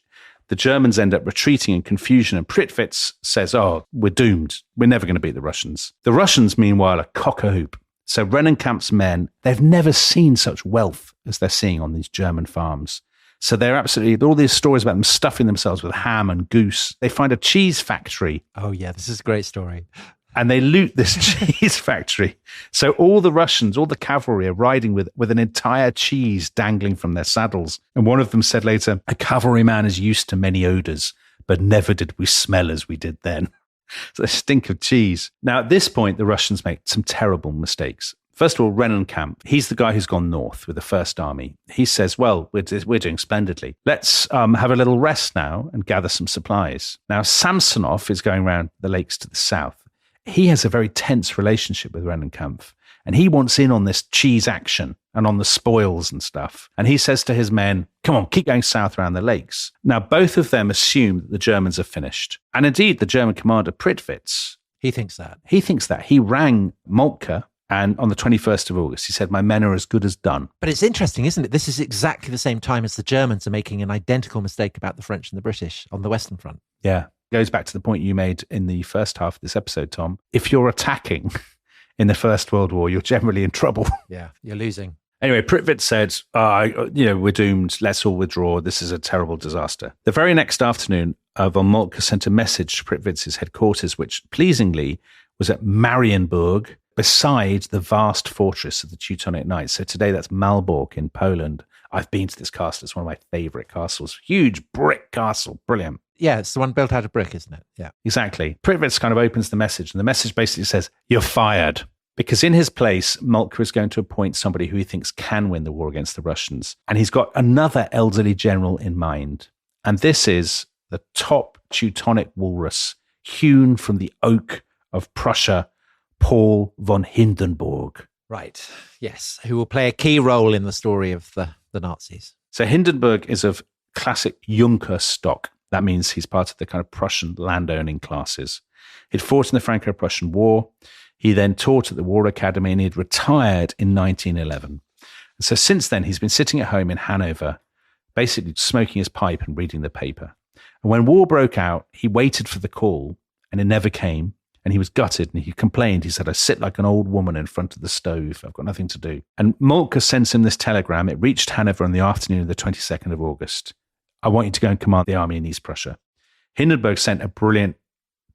the Germans end up retreating in confusion, and Prittwitz says, we're doomed. We're never going to beat the Russians. The Russians, meanwhile, are cock-a-hoop. So Rennenkampf's men, they've never seen such wealth as they're seeing on these German farms. So they're absolutely, all these stories about them stuffing themselves with ham and goose. They find a cheese factory. Oh, yeah, this is a great story. And they loot this cheese factory. So all the Russians, all the cavalry are riding with an entire cheese dangling from their saddles. And one of them said later, a cavalryman is used to many odors, but never did we smell as we did then. So they stink of cheese. Now, at this point, the Russians make some terrible mistakes. First of all, Rennenkampf, he's the guy who's gone north with the First Army. He says, we're doing splendidly. Let's have a little rest now and gather some supplies. Now, Samsonov is going around the lakes to the south. He has a very tense relationship with Rennenkampf, and he wants in on this cheese action and on the spoils and stuff. And he says to his men, come on, keep going south around the lakes. Now, both of them assume that the Germans are finished. And indeed, the German commander, Prittwitz, he thinks that. He rang Moltke. And on the 21st of August, he said, my men are as good as done. But it's interesting, isn't it? This is exactly the same time as the Germans are making an identical mistake about the French and the British on the Western Front. Yeah. Goes back to the point you made in the first half of this episode, Tom. If you're attacking in the First World War, you're generally in trouble. Yeah, you're losing. Anyway, Prittwitz said, we're doomed. Let's all withdraw. This is a terrible disaster. The very next afternoon, von Moltke sent a message to Prittwitz's headquarters, which pleasingly was at Marienburg, beside the vast fortress of the Teutonic Knights. So today that's Malbork in Poland. I've been to this castle. It's one of my favorite castles. Huge brick castle. Brilliant. Yeah, it's the one built out of brick, isn't it? Yeah. Exactly. Prittwitz kind of opens the message, and the message basically says, you're fired. Because in his place, Moltke is going to appoint somebody who he thinks can win the war against the Russians. And he's got another elderly general in mind. And this is the top Teutonic walrus, hewn from the oak of Prussia, Paul von Hindenburg. Right, yes, who will play a key role in the story of the Nazis. So Hindenburg is of classic Junker stock. That means he's part of the kind of Prussian landowning classes. He'd fought in the Franco-Prussian War. He then taught at the War Academy, and he'd retired in 1911. And so since then, he's been sitting at home in Hanover, basically smoking his pipe and reading the paper. And when war broke out, he waited for the call, and it never came. And he was gutted, and he complained. He said, I sit like an old woman in front of the stove. I've got nothing to do. And Moltke sends him this telegram. It reached Hanover on the afternoon of the 22nd of August. I want you to go and command the army in East Prussia. Hindenburg sent a brilliant,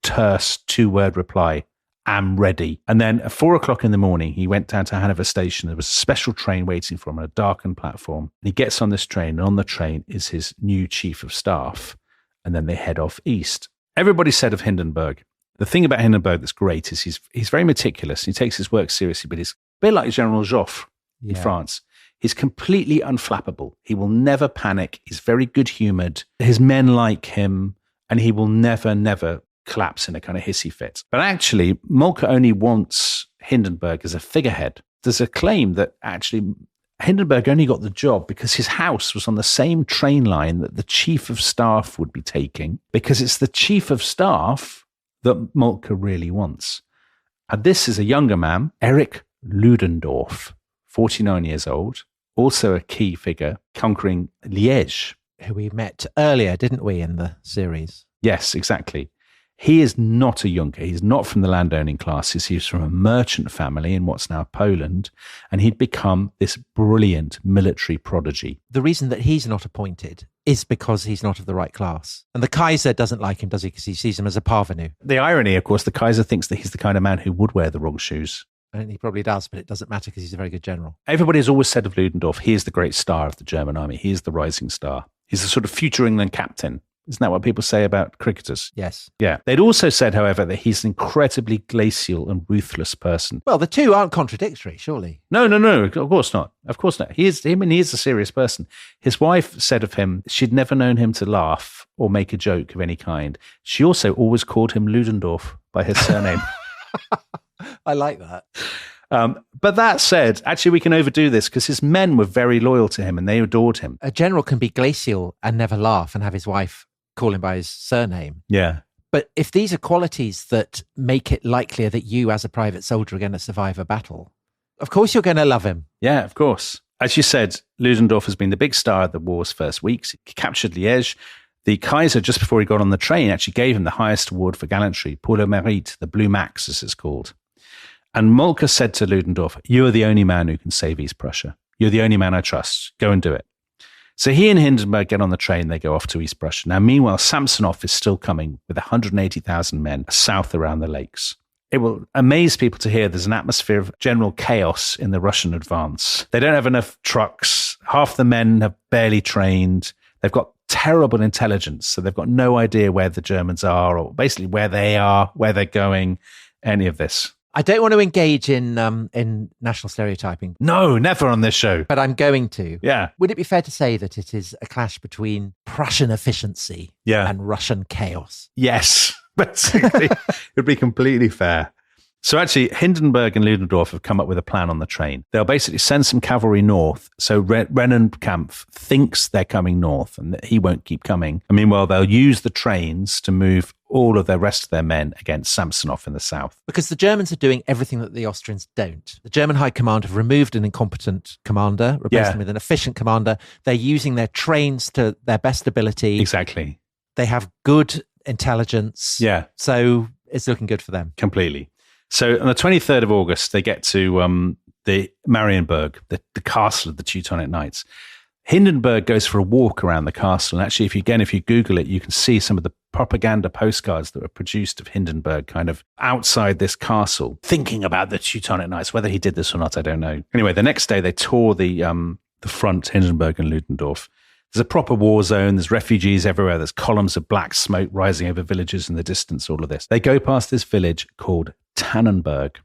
terse, 2-word reply, am ready. And then at 4 o'clock in the morning, he went down to Hanover Station. There was a special train waiting for him on a darkened platform. And he gets on this train, and on the train is his new chief of staff. And then they head off east. Everybody said of Hindenburg, the thing about Hindenburg that's great is he's very meticulous. He takes his work seriously, but he's a bit like General Joffre in France. He's completely unflappable. He will never panic. He's very good-humored. His men like him, and he will never, never collapse in a kind of hissy fit. But actually, Moltke only wants Hindenburg as a figurehead. There's a claim that actually Hindenburg only got the job because his house was on the same train line that the chief of staff would be taking, because it's the chief of staff that Moltke really wants. And this is a younger man, Erich Ludendorff, 49 years old, also a key figure, conquering Liège. Who we met earlier, didn't we, in the series? Yes, exactly. He is not a Junker. He's not from the landowning classes. He's from a merchant family in what's now Poland, and he'd become this brilliant military prodigy. The reason that he's not appointed is because he's not of the right class. And the Kaiser doesn't like him, does he? Because he sees him as a parvenu. The irony, of course, the Kaiser thinks that he's the kind of man who would wear the wrong shoes. And he probably does, but it doesn't matter because he's a very good general. Everybody has always said of Ludendorff, he is the great star of the German army. He is the rising star. He's the sort of future England captain Isn't that what people say about cricketers? Yes. Yeah. They'd also said, however, that he's an incredibly glacial and ruthless person. Well, the two aren't contradictory, surely. No. Of course not. Of course not. He is a serious person. His wife said of him, she'd never known him to laugh or make a joke of any kind. She also always called him Ludendorff by his surname. I like that. But that said, actually, we can overdo this because his men were very loyal to him and they adored him. A general can be glacial and never laugh and have his wife call him by his surname. Yeah. But if these are qualities that make it likelier that you as a private soldier are going to survive a battle, of course you're going to love him. Yeah, of course. As you said, Ludendorff has been the big star of the war's first weeks. He captured Liège. The Kaiser, just before he got on the train, actually gave him the highest award for gallantry, pour le mérite, the Blue Max, as it's called. And Moltke said to Ludendorff, you are the only man who can save East Prussia. You're the only man I trust. Go and do it. So he and Hindenburg get on the train. They go off to East Prussia. Now, meanwhile, Samsonov is still coming with 180,000 men south around the lakes. It will amaze people to hear there's an atmosphere of general chaos in the Russian advance. They don't have enough trucks. Half the men have barely trained. They've got terrible intelligence. So they've got no idea where the Germans are or basically where they are, where they're going, any of this. I don't want to engage in national stereotyping. No, never on this show. But I'm going to. Yeah. Would it be fair to say that it is a clash between Prussian efficiency and Russian chaos? Yes, basically. It would be completely fair. So actually, Hindenburg and Ludendorff have come up with a plan on the train. They'll basically send some cavalry north. So Rennenkampf thinks they're coming north and that he won't keep coming. And meanwhile, they'll use the trains to move all of the rest of their men against Samsonov in the south. Because the Germans are doing everything that the Austrians don't. The German High Command have removed an incompetent commander, replaced him with an efficient commander. They're using their trains to their best ability. Exactly. They have good intelligence. Yeah. So it's looking good for them. Completely. So on the 23rd of August, they get to the Marienburg, the castle of the Teutonic Knights. Hindenburg goes for a walk around the castle. And actually, if you Google it, you can see some of the propaganda postcards that were produced of Hindenburg kind of outside this castle, thinking about the Teutonic Knights. Whether he did this or not, I don't know. Anyway, the next day, they tore the front, Hindenburg and Ludendorff. There's a proper war zone. There's refugees everywhere. There's columns of black smoke rising over villages in the distance, all of this. They go past this village called Tannenberg.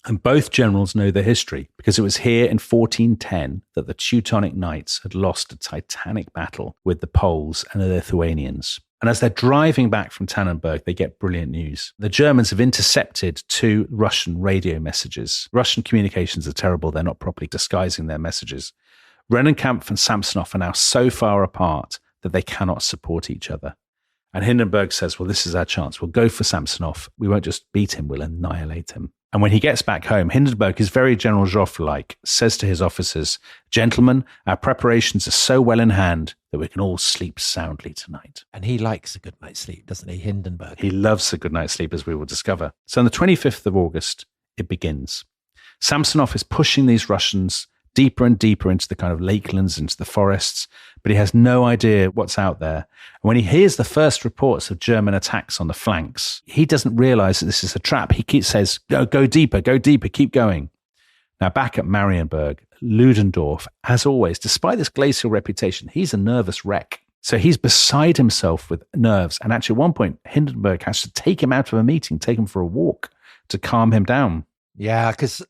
And both generals know the history because it was here in 1410 that the Teutonic Knights had lost a titanic battle with the Poles and the Lithuanians. And as they're driving back from Tannenberg, they get brilliant news. The Germans have intercepted 2 Russian radio messages. Russian communications are terrible. They're not properly disguising their messages. Rennenkampf and Samsonov are now so far apart that they cannot support each other. And Hindenburg says, well, this is our chance. We'll go for Samsonov. We won't just beat him, we'll annihilate him. And when he gets back home, Hindenburg is very General Joffre-like, says to his officers, gentlemen, our preparations are so well in hand that we can all sleep soundly tonight. And he likes a good night's sleep, doesn't he, Hindenburg? He loves a good night's sleep, as we will discover. So on the 25th of August, it begins. Samsonov is pushing these Russians deeper and deeper into the kind of lakelands, into the forests, but he has no idea what's out there. And when he hears the first reports of German attacks on the flanks, he doesn't realize that this is a trap. He says, go deeper, keep going. Now, back at Marienburg, Ludendorff, as always, despite this glacial reputation, he's a nervous wreck. So he's beside himself with nerves. And actually, at one point, Hindenburg has to take him out of a meeting, take him for a walk to calm him down. Yeah, because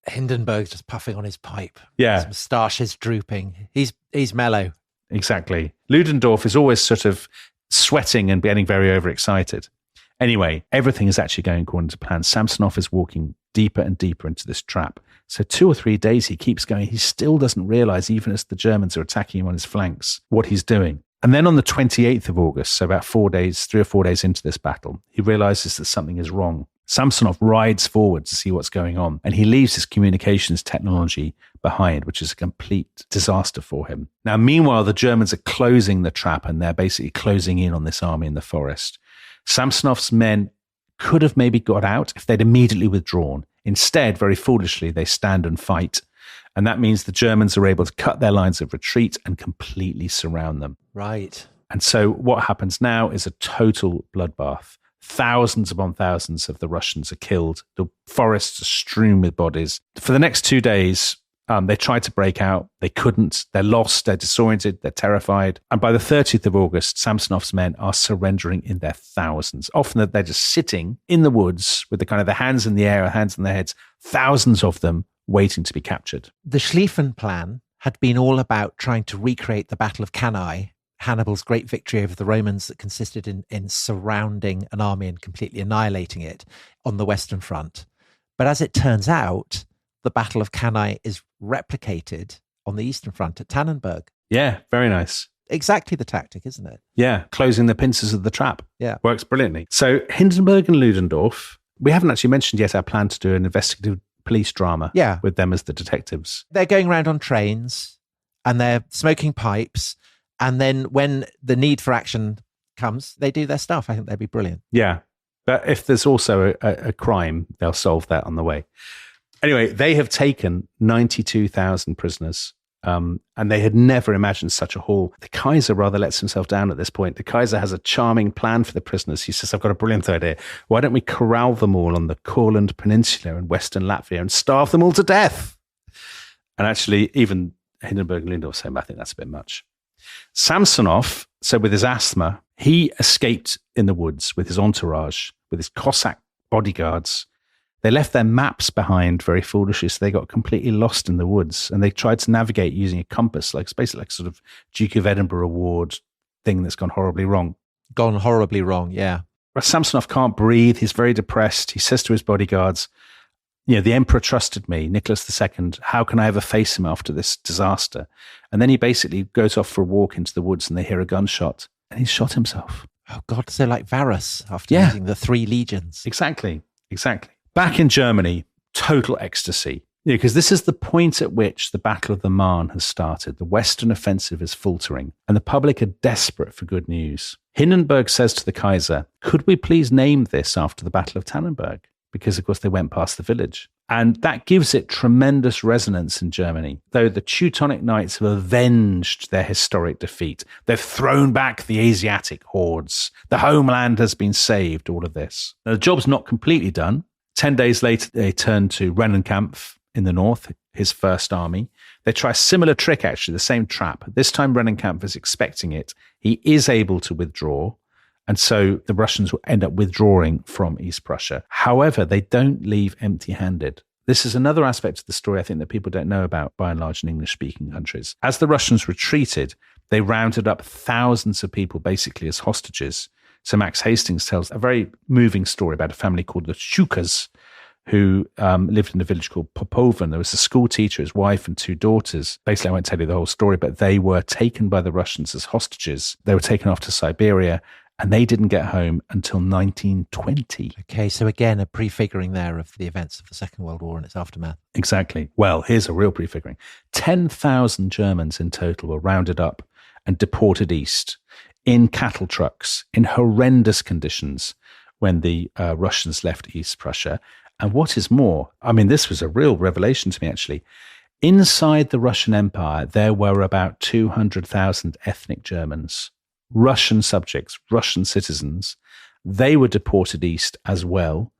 Hindenburg's just puffing on his pipe. Yeah. His moustache is drooping. He's mellow. Exactly. Ludendorff is always sort of sweating and getting very overexcited. Anyway, everything is actually going according to plan. Samsonov is walking deeper and deeper into this trap. So 2 or 3 days he keeps going. He still doesn't realize, even as the Germans are attacking him on his flanks, what he's doing. And then on the 28th of August, so about 3 or 4 days into this battle, he realizes that something is wrong. Samsonov rides forward to see what's going on, and he leaves his communications technology behind, which is a complete disaster for him. Now, meanwhile, the Germans are closing the trap, and they're basically closing in on this army in the forest. Samsonov's men could have maybe got out if they'd immediately withdrawn. Instead, very foolishly, they stand and fight. And that means the Germans are able to cut their lines of retreat and completely surround them. Right. And so what happens now is a total bloodbath. Thousands upon thousands of the Russians are killed. The forests are strewn with bodies. For the next 2 days, They tried to break out. They couldn't. They're lost. They're disoriented. They're terrified. And by the 30th of August, Samsonov's men are surrendering in their thousands. Often they're just sitting in the woods with the kind of the hands in the air, hands on their heads, thousands of them waiting to be captured. The Schlieffen plan had been all about trying to recreate the Battle of Cannae, Hannibal's great victory over the Romans that consisted in surrounding an army and completely annihilating it on the Western Front. But as it turns out, the Battle of Cannae is replicated on the Eastern Front at Tannenberg. Yeah, very nice. Exactly the tactic, isn't it? Yeah, closing the pincers of the trap. Yeah. Works brilliantly. So Hindenburg and Ludendorff, we haven't actually mentioned yet our plan to do an investigative police drama with them as the detectives. They're going around on trains and they're smoking pipes. And then when the need for action comes, they do their stuff. I think they'd be brilliant. Yeah. But if there's also a crime, they'll solve that on the way. Anyway, they have taken 92,000 prisoners, and they had never imagined such a haul. The Kaiser rather lets himself down at this point. The Kaiser has a charming plan for the prisoners. He says, I've got a brilliant idea. Why don't we corral them all on the Courland Peninsula in Western Latvia and starve them all to death? And actually, even Hindenburg and Ludendorff say, I think that's a bit much. Samsonov, so with his asthma, he escaped in the woods with his entourage, with his Cossack bodyguards. They left their maps behind very foolishly, so they got completely lost in the woods, and they tried to navigate using a compass, like it's basically like sort of Duke of Edinburgh award thing that's gone horribly wrong. Gone horribly wrong, yeah. But Samsonov can't breathe. He's very depressed. He says to his bodyguards, the emperor trusted me, Nicholas II. How can I ever face him after this disaster? And then he basically goes off for a walk into the woods, and they hear a gunshot, and he's shot himself. Oh, God, so like Varus after using the 3 legions. Exactly. Back in Germany, total ecstasy. Because this is the point at which the Battle of the Marne has started. The Western offensive is faltering, and the public are desperate for good news. Hindenburg says to the Kaiser, could we please name this after the Battle of Tannenberg? Because, of course, they went past the village. And that gives it tremendous resonance in Germany. Though the Teutonic Knights have avenged their historic defeat, they've thrown back the Asiatic hordes. The homeland has been saved, all of this. Now, the job's not completely done. 10 days later, they turn to Rennenkampf in the north, his first army. They try a similar trick, actually, the same trap. This time, Rennenkampf is expecting it. He is able to withdraw. And so the Russians will end up withdrawing from East Prussia. However, they don't leave empty-handed. This is another aspect of the story I think that people don't know about, by and large, in English-speaking countries. As the Russians retreated, they rounded up thousands of people basically as hostages. So Max Hastings tells a very moving story about a family called the Schukas, who lived in a village called Popovan. There was a school teacher, his wife, and 2 daughters. Basically, I won't tell you the whole story, but they were taken by the Russians as hostages. They were taken off to Siberia, and they didn't get home until 1920. Okay, so again, a prefiguring there of the events of the Second World War and its aftermath. Exactly. Well, here's a real prefiguring. 10,000 Germans in total were rounded up and deported east in cattle trucks in horrendous conditions when the Russians left East Prussia. And what is more, I mean, this was a real revelation to me, actually. Inside the Russian Empire, there were about 200,000 ethnic Germans, Russian subjects, Russian citizens. They were deported east as well.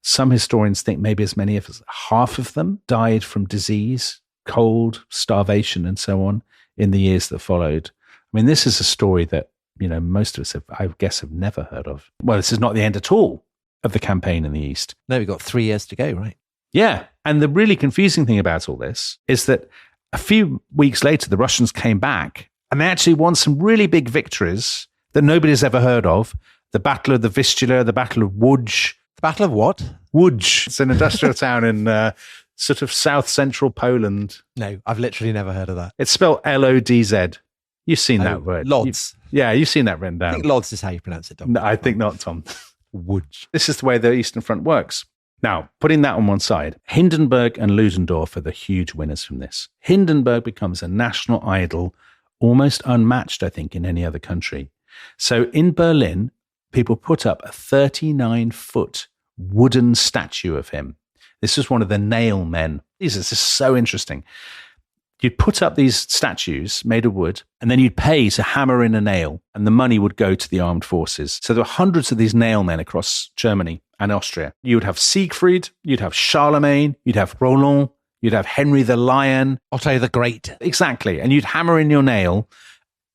Some historians think maybe as many as half of them died from disease, cold, starvation, and so on in the years that followed. I mean, this is a story that, most of us have, I guess, have never heard of. Well, this is not the end at all of the campaign in the East. No, we've got 3 years to go, right? Yeah. And the really confusing thing about all this is that a few weeks later, the Russians came back and they actually won some really big victories that nobody's ever heard of. The Battle of the Vistula, the Battle of Łódź. The Battle of what? Łódź. It's an industrial town in sort of south-central Poland. No, I've literally never heard of that. It's spelled Lodz. You've seen that word. Lodz. You've seen that written down. I think Lodz is how you pronounce it, Dom. No, I think not, Tom. Łódź. This is the way the Eastern Front works. Now, putting that on one side, Hindenburg and Ludendorff are the huge winners from this. Hindenburg becomes a national idol, almost unmatched, I think, in any other country. So in Berlin, people put up a 39-foot wooden statue of him. This is one of the nail men. This is so interesting. You'd put up these statues made of wood, and then you'd pay to hammer in a nail, and the money would go to the armed forces. So there were hundreds of these nail men across Germany and Austria. You would have Siegfried, you'd have Charlemagne, you'd have Roland, You'd have Henry the Lion. Otto the Great. Exactly. And you'd hammer in your nail,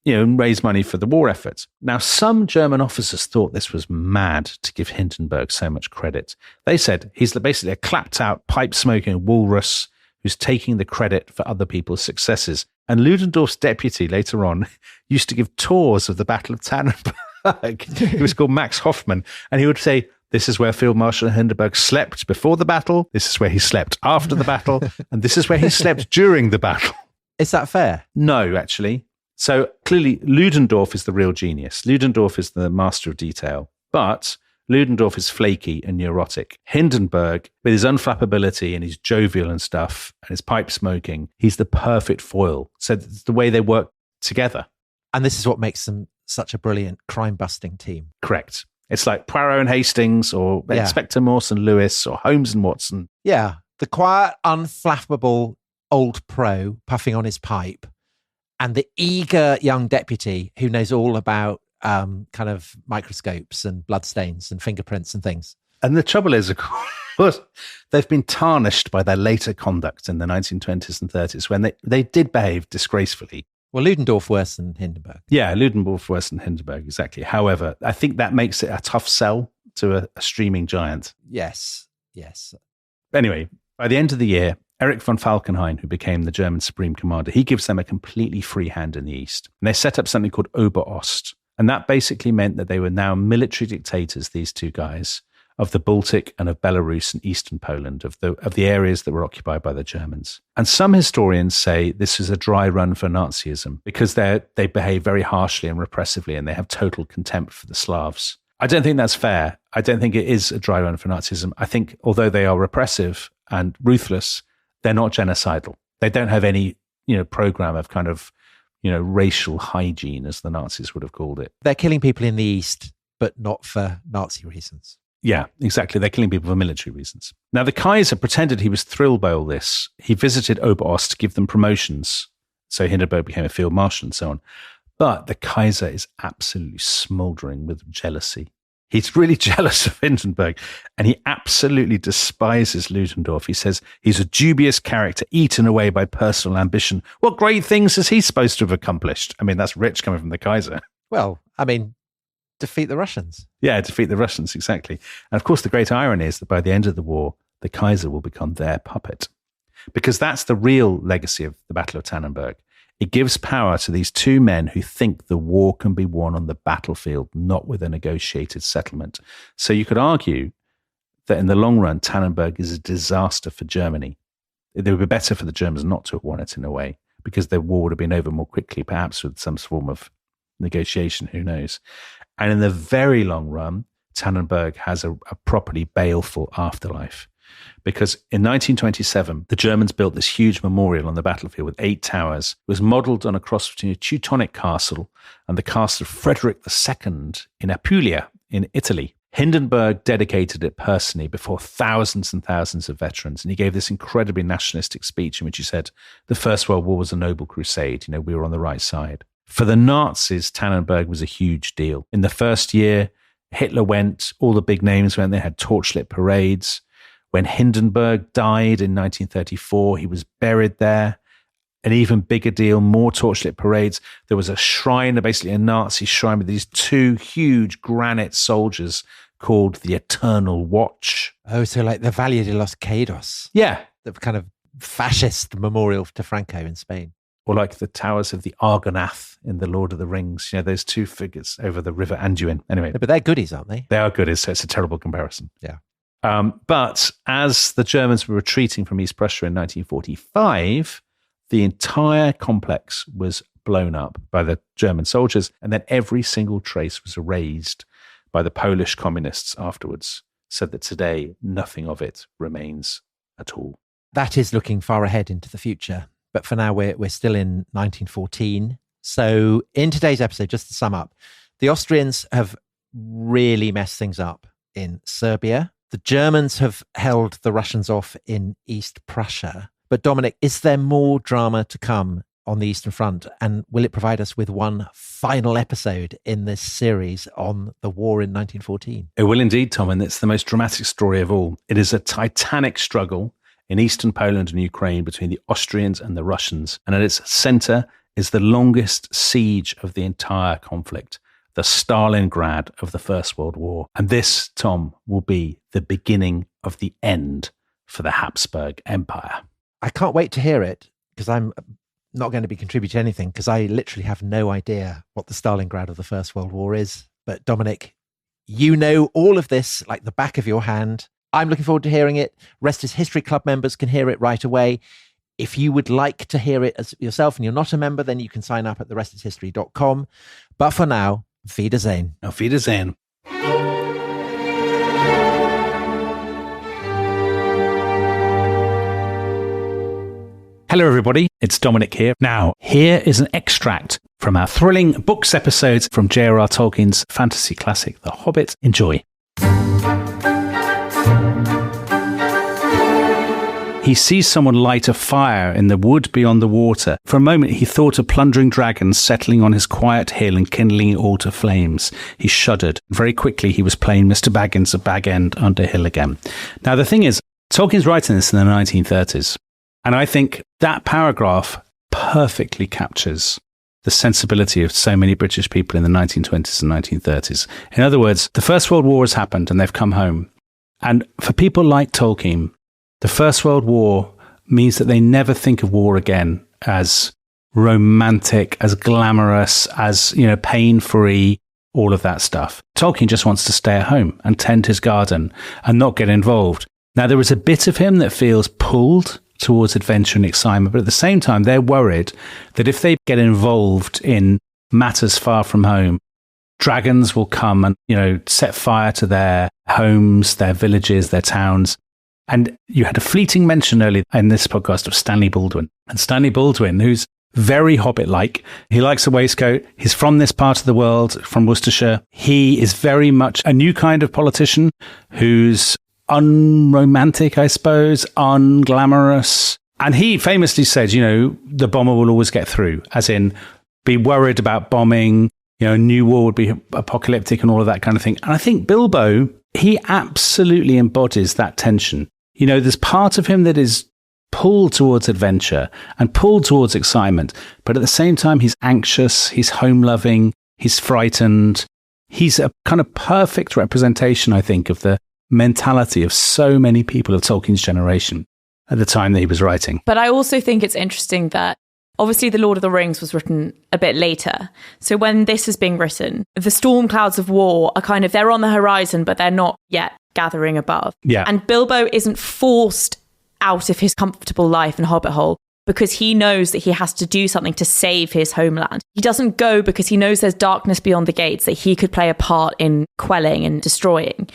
and raise money for the war effort. Now, some German officers thought this was mad to give Hindenburg so much credit. They said he's basically a clapped-out, pipe-smoking walrus who's taking the credit for other people's successes. And Ludendorff's deputy later on used to give tours of the Battle of Tannenberg. He was called Max Hoffmann. And he would say, this is where Field Marshal Hindenburg slept before the battle. This is where he slept after the battle. And this is where he slept during the battle. Is that fair? No, actually. So clearly, Ludendorff is the real genius. Ludendorff is the master of detail. But Ludendorff is flaky and neurotic. Hindenburg, with his unflappability and his jovial and stuff, and his pipe smoking, he's the perfect foil. So it's the way they work together. And this is what makes them such a brilliant crime-busting team. Correct. It's like Poirot and Hastings, or Inspector Morse and Lewis, or Holmes and Watson. Yeah, the quiet, unflappable old pro puffing on his pipe, and the eager young deputy who knows all about kind of microscopes and bloodstains and fingerprints and things. And the trouble is, of course, they've been tarnished by their later conduct in the 1920s and 30s when they did behave disgracefully. Well, Ludendorff worse than Hindenburg. Yeah, Ludendorff worse than Hindenburg, exactly. However, I think that makes it a tough sell to a streaming giant. Yes. Anyway, by the end of the year, Erich von Falkenhayn, who became the German supreme commander, he gives them a completely free hand in the East. And they set up something called Oberost. And that basically meant that they were now military dictators, these two guys, of the Baltic and of Belarus and Eastern Poland, of the areas that were occupied by the Germans. And some historians say this is a dry run for Nazism because they behave very harshly and repressively, and they have total contempt for the Slavs. I don't think that's fair. I don't think it is a dry run for Nazism. I think although they are repressive and ruthless, they're not genocidal. They don't have any, program of kind of, racial hygiene, as the Nazis would have called it. They're killing people in the East, but not for Nazi reasons. Yeah, exactly. They're killing people for military reasons. Now, the Kaiser pretended he was thrilled by all this. He visited Oberost to give them promotions. So Hindenburg became a field marshal and so on. But the Kaiser is absolutely smoldering with jealousy. He's really jealous of Hindenburg, and he absolutely despises Ludendorff. He says he's a dubious character, eaten away by personal ambition. What great things is he supposed to have accomplished? I mean, that's rich coming from the Kaiser. Well, defeat the Russians. Yeah, defeat the Russians, exactly. And of course, the great irony is that by the end of the war, the Kaiser will become their puppet. Because that's the real legacy of the Battle of Tannenberg. It gives power to these two men who think the war can be won on the battlefield, not with a negotiated settlement. So you could argue that in the long run, Tannenberg is a disaster for Germany. It would be better for the Germans not to have won it in a way, because the war would have been over more quickly, perhaps with some form of negotiation, who knows. And in the very long run, Tannenberg has a properly baleful afterlife. Because in 1927, the Germans built this huge memorial on the battlefield with 8 towers. It was modelled on a cross between a Teutonic castle and the castle of Frederick II in Apulia in Italy. Hindenburg dedicated it personally before thousands and thousands of veterans. And he gave this incredibly nationalistic speech in which he said, the First World War was a noble crusade. We were on the right side. For the Nazis, Tannenberg was a huge deal. In the first year, Hitler went, all the big names went, they had torchlit parades. When Hindenburg died in 1934, he was buried there. An even bigger deal, more torchlit parades. There was a shrine, basically a Nazi shrine with these 2 huge granite soldiers called the Eternal Watch. Oh, so like the Valle de los Caídos. Yeah. The kind of fascist memorial to Franco in Spain. Or like the towers of the Argonath in The Lord of the Rings. Those 2 figures over the River Anduin. Anyway. But they're goodies, aren't they? They are goodies, so it's a terrible comparison. Yeah. But as the Germans were retreating from East Prussia in 1945, the entire complex was blown up by the German soldiers, and then every single trace was erased by the Polish communists afterwards, so that today nothing of it remains at all. That is looking far ahead into the future. But for now, we're still in 1914. So in today's episode, just to sum up, the Austrians have really messed things up in Serbia. The Germans have held the Russians off in East Prussia. But Dominic, is there more drama to come on the Eastern Front? And will it provide us with one final episode in this series on the war in 1914? It will indeed, Tom, and it's the most dramatic story of all. It is a titanic struggle. in eastern Poland and Ukraine between the Austrians and the Russians. And at its center is the longest siege of the entire conflict, the Stalingrad of the First World War. And this, Tom, will be the beginning of the end for the Habsburg Empire. I can't wait to hear it, because I'm not going to be contributing anything, because I literally have no idea what the Stalingrad of the First World War is. But Dominic, you know all of this like the back of your hand. I'm looking forward to hearing it. Rest is History Club members can hear it right away. If you would like to hear it as yourself and you're not a member, then you can sign up at therestishistory.com. But for now, Auf Wiedersehen. Auf Wiedersehen. Hello, everybody. It's Dominic here. Now, here is an extract from our thrilling books episodes from J.R.R. Tolkien's fantasy classic, The Hobbit. Enjoy. He sees someone light a fire in the wood beyond the water. For a moment, he thought of plundering dragons settling on his quiet hill and kindling it all to flames. He shuddered. Very quickly, he was playing Mr. Baggins of Bag End Underhill again. Now, the thing is, Tolkien's writing this in the 1930s. And I think that paragraph perfectly captures the sensibility of so many British people in the 1920s and 1930s. In other words, the First World War has happened and they've come home. And for people like Tolkien, the First World War means that they never think of war again as romantic, as glamorous, as, pain-free, all of that stuff. Tolkien just wants to stay at home and tend his garden and not get involved. Now, there is a bit of him that feels pulled towards adventure and excitement, but at the same time, they're worried that if they get involved in matters far from home, dragons will come and, set fire to their homes, their villages, their towns. And you had a fleeting mention earlier in this podcast of Stanley Baldwin. And Stanley Baldwin, who's very Hobbit-like, he likes a waistcoat. He's from this part of the world, from Worcestershire. He is very much a new kind of politician who's unromantic, I suppose, unglamorous. And he famously said, the bomber will always get through, as in be worried about bombing, a new war would be apocalyptic and all of that kind of thing. And I think Bilbo, he absolutely embodies that tension. There's part of him that is pulled towards adventure and pulled towards excitement, but at the same time, he's anxious, he's home-loving, he's frightened. He's a kind of perfect representation, I think, of the mentality of so many people of Tolkien's generation at the time that he was writing. But I also think it's interesting that obviously The Lord of the Rings was written a bit later. So when this is being written, the storm clouds of war are they're on the horizon, but they're not yet gathering above. Yeah. And Bilbo isn't forced out of his comfortable life in Hobbit Hole because he knows that he has to do something to save his homeland. He doesn't go because he knows there's darkness beyond the gates that he could play a part in quelling and destroying.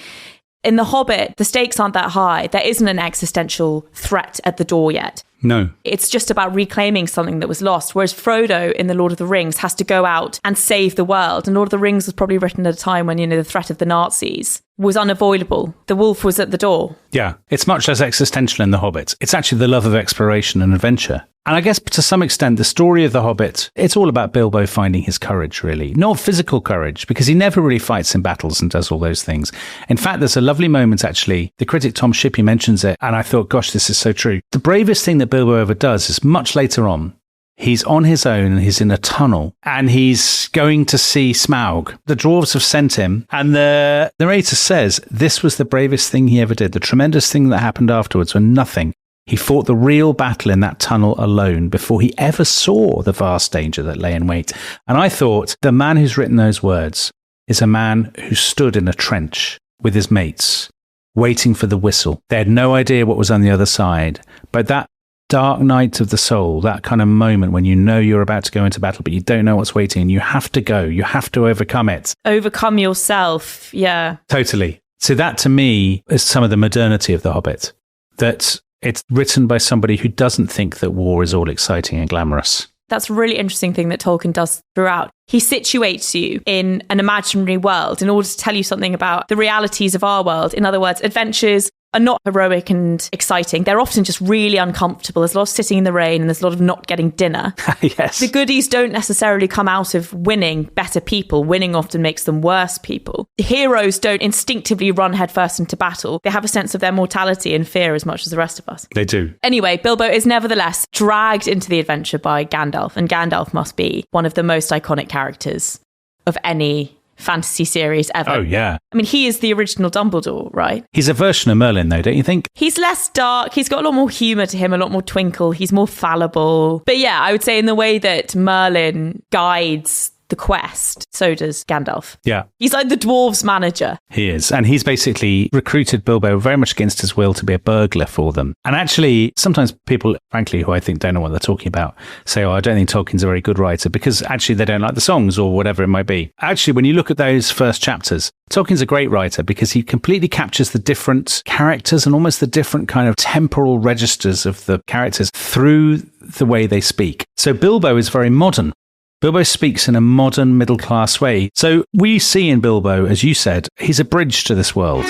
In The Hobbit, the stakes aren't that high. There isn't an existential threat at the door yet. No. It's just about reclaiming something that was lost. Whereas Frodo in The Lord of the Rings has to go out and save the world. And Lord of the Rings was probably written at a time when, the threat of the Nazis was unavoidable. The wolf was at the door. Yeah. It's much less existential in The Hobbit. It's actually the love of exploration and adventure. And I guess to some extent, the story of The Hobbit, it's all about Bilbo finding his courage, really. Not physical courage, because he never really fights in battles and does all those things. In fact, there's a lovely moment, actually. The critic Tom Shippey mentions it, and I thought, gosh, this is so true. The bravest thing that Bilbo ever does is much later on. He's on his own and he's in a tunnel and he's going to see Smaug. The dwarves have sent him, and the narrator says this was the bravest thing he ever did. The tremendous thing that happened afterwards were nothing. He fought the real battle in that tunnel alone before he ever saw the vast danger that lay in wait. And I thought the man who's written those words is a man who stood in a trench with his mates, waiting for the whistle. They had no idea what was on the other side, but that dark night of the soul, that kind of moment when you know you're about to go into battle, but you don't know what's waiting, and you have to go, you have to overcome it. Overcome yourself, yeah. Totally. So that to me is some of the modernity of The Hobbit, that it's written by somebody who doesn't think that war is all exciting and glamorous. That's a really interesting thing that Tolkien does throughout. He situates you in an imaginary world in order to tell you something about the realities of our world. In other words, adventures are not heroic and exciting. They're often just really uncomfortable. There's a lot of sitting in the rain and there's a lot of not getting dinner. Yes. The goodies don't necessarily come out of winning better people. Winning often makes them worse people. The heroes don't instinctively run headfirst into battle. They have a sense of their mortality and fear as much as the rest of us. They do. Anyway, Bilbo is nevertheless dragged into the adventure by Gandalf, and Gandalf must be one of the most iconic characters of any fantasy series ever. Oh, yeah. I mean, he is the original Dumbledore, right? He's a version of Merlin, though, don't you think? He's less dark. He's got a lot more humour to him, a lot more twinkle. He's more fallible. But yeah, I would say in the way that Merlin guides the quest, so does Gandalf. Yeah. He's like the dwarves' manager. He is. And he's basically recruited Bilbo very much against his will to be a burglar for them. And actually, sometimes people, frankly, who I think don't know what they're talking about, say, oh, I don't think Tolkien's a very good writer because actually they don't like the songs or whatever it might be. Actually, when you look at those first chapters, Tolkien's a great writer because he completely captures the different characters and almost the different kind of temporal registers of the characters through the way they speak. So Bilbo is very modern. Bilbo speaks in a modern middle-class way. So we see in Bilbo, as you said, he's a bridge to this world.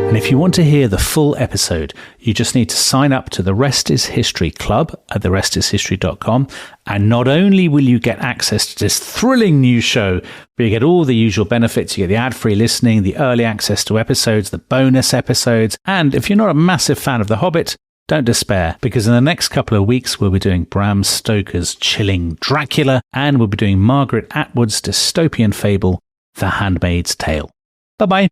And if you want to hear the full episode, you just need to sign up to the Rest is History Club at therestishistory.com. And not only will you get access to this thrilling new show, but you get all the usual benefits. You get the ad-free listening, the early access to episodes, the bonus episodes. And if you're not a massive fan of The Hobbit, don't despair, because in the next couple of weeks, we'll be doing Bram Stoker's chilling Dracula, and we'll be doing Margaret Atwood's dystopian fable, The Handmaid's Tale. Bye-bye.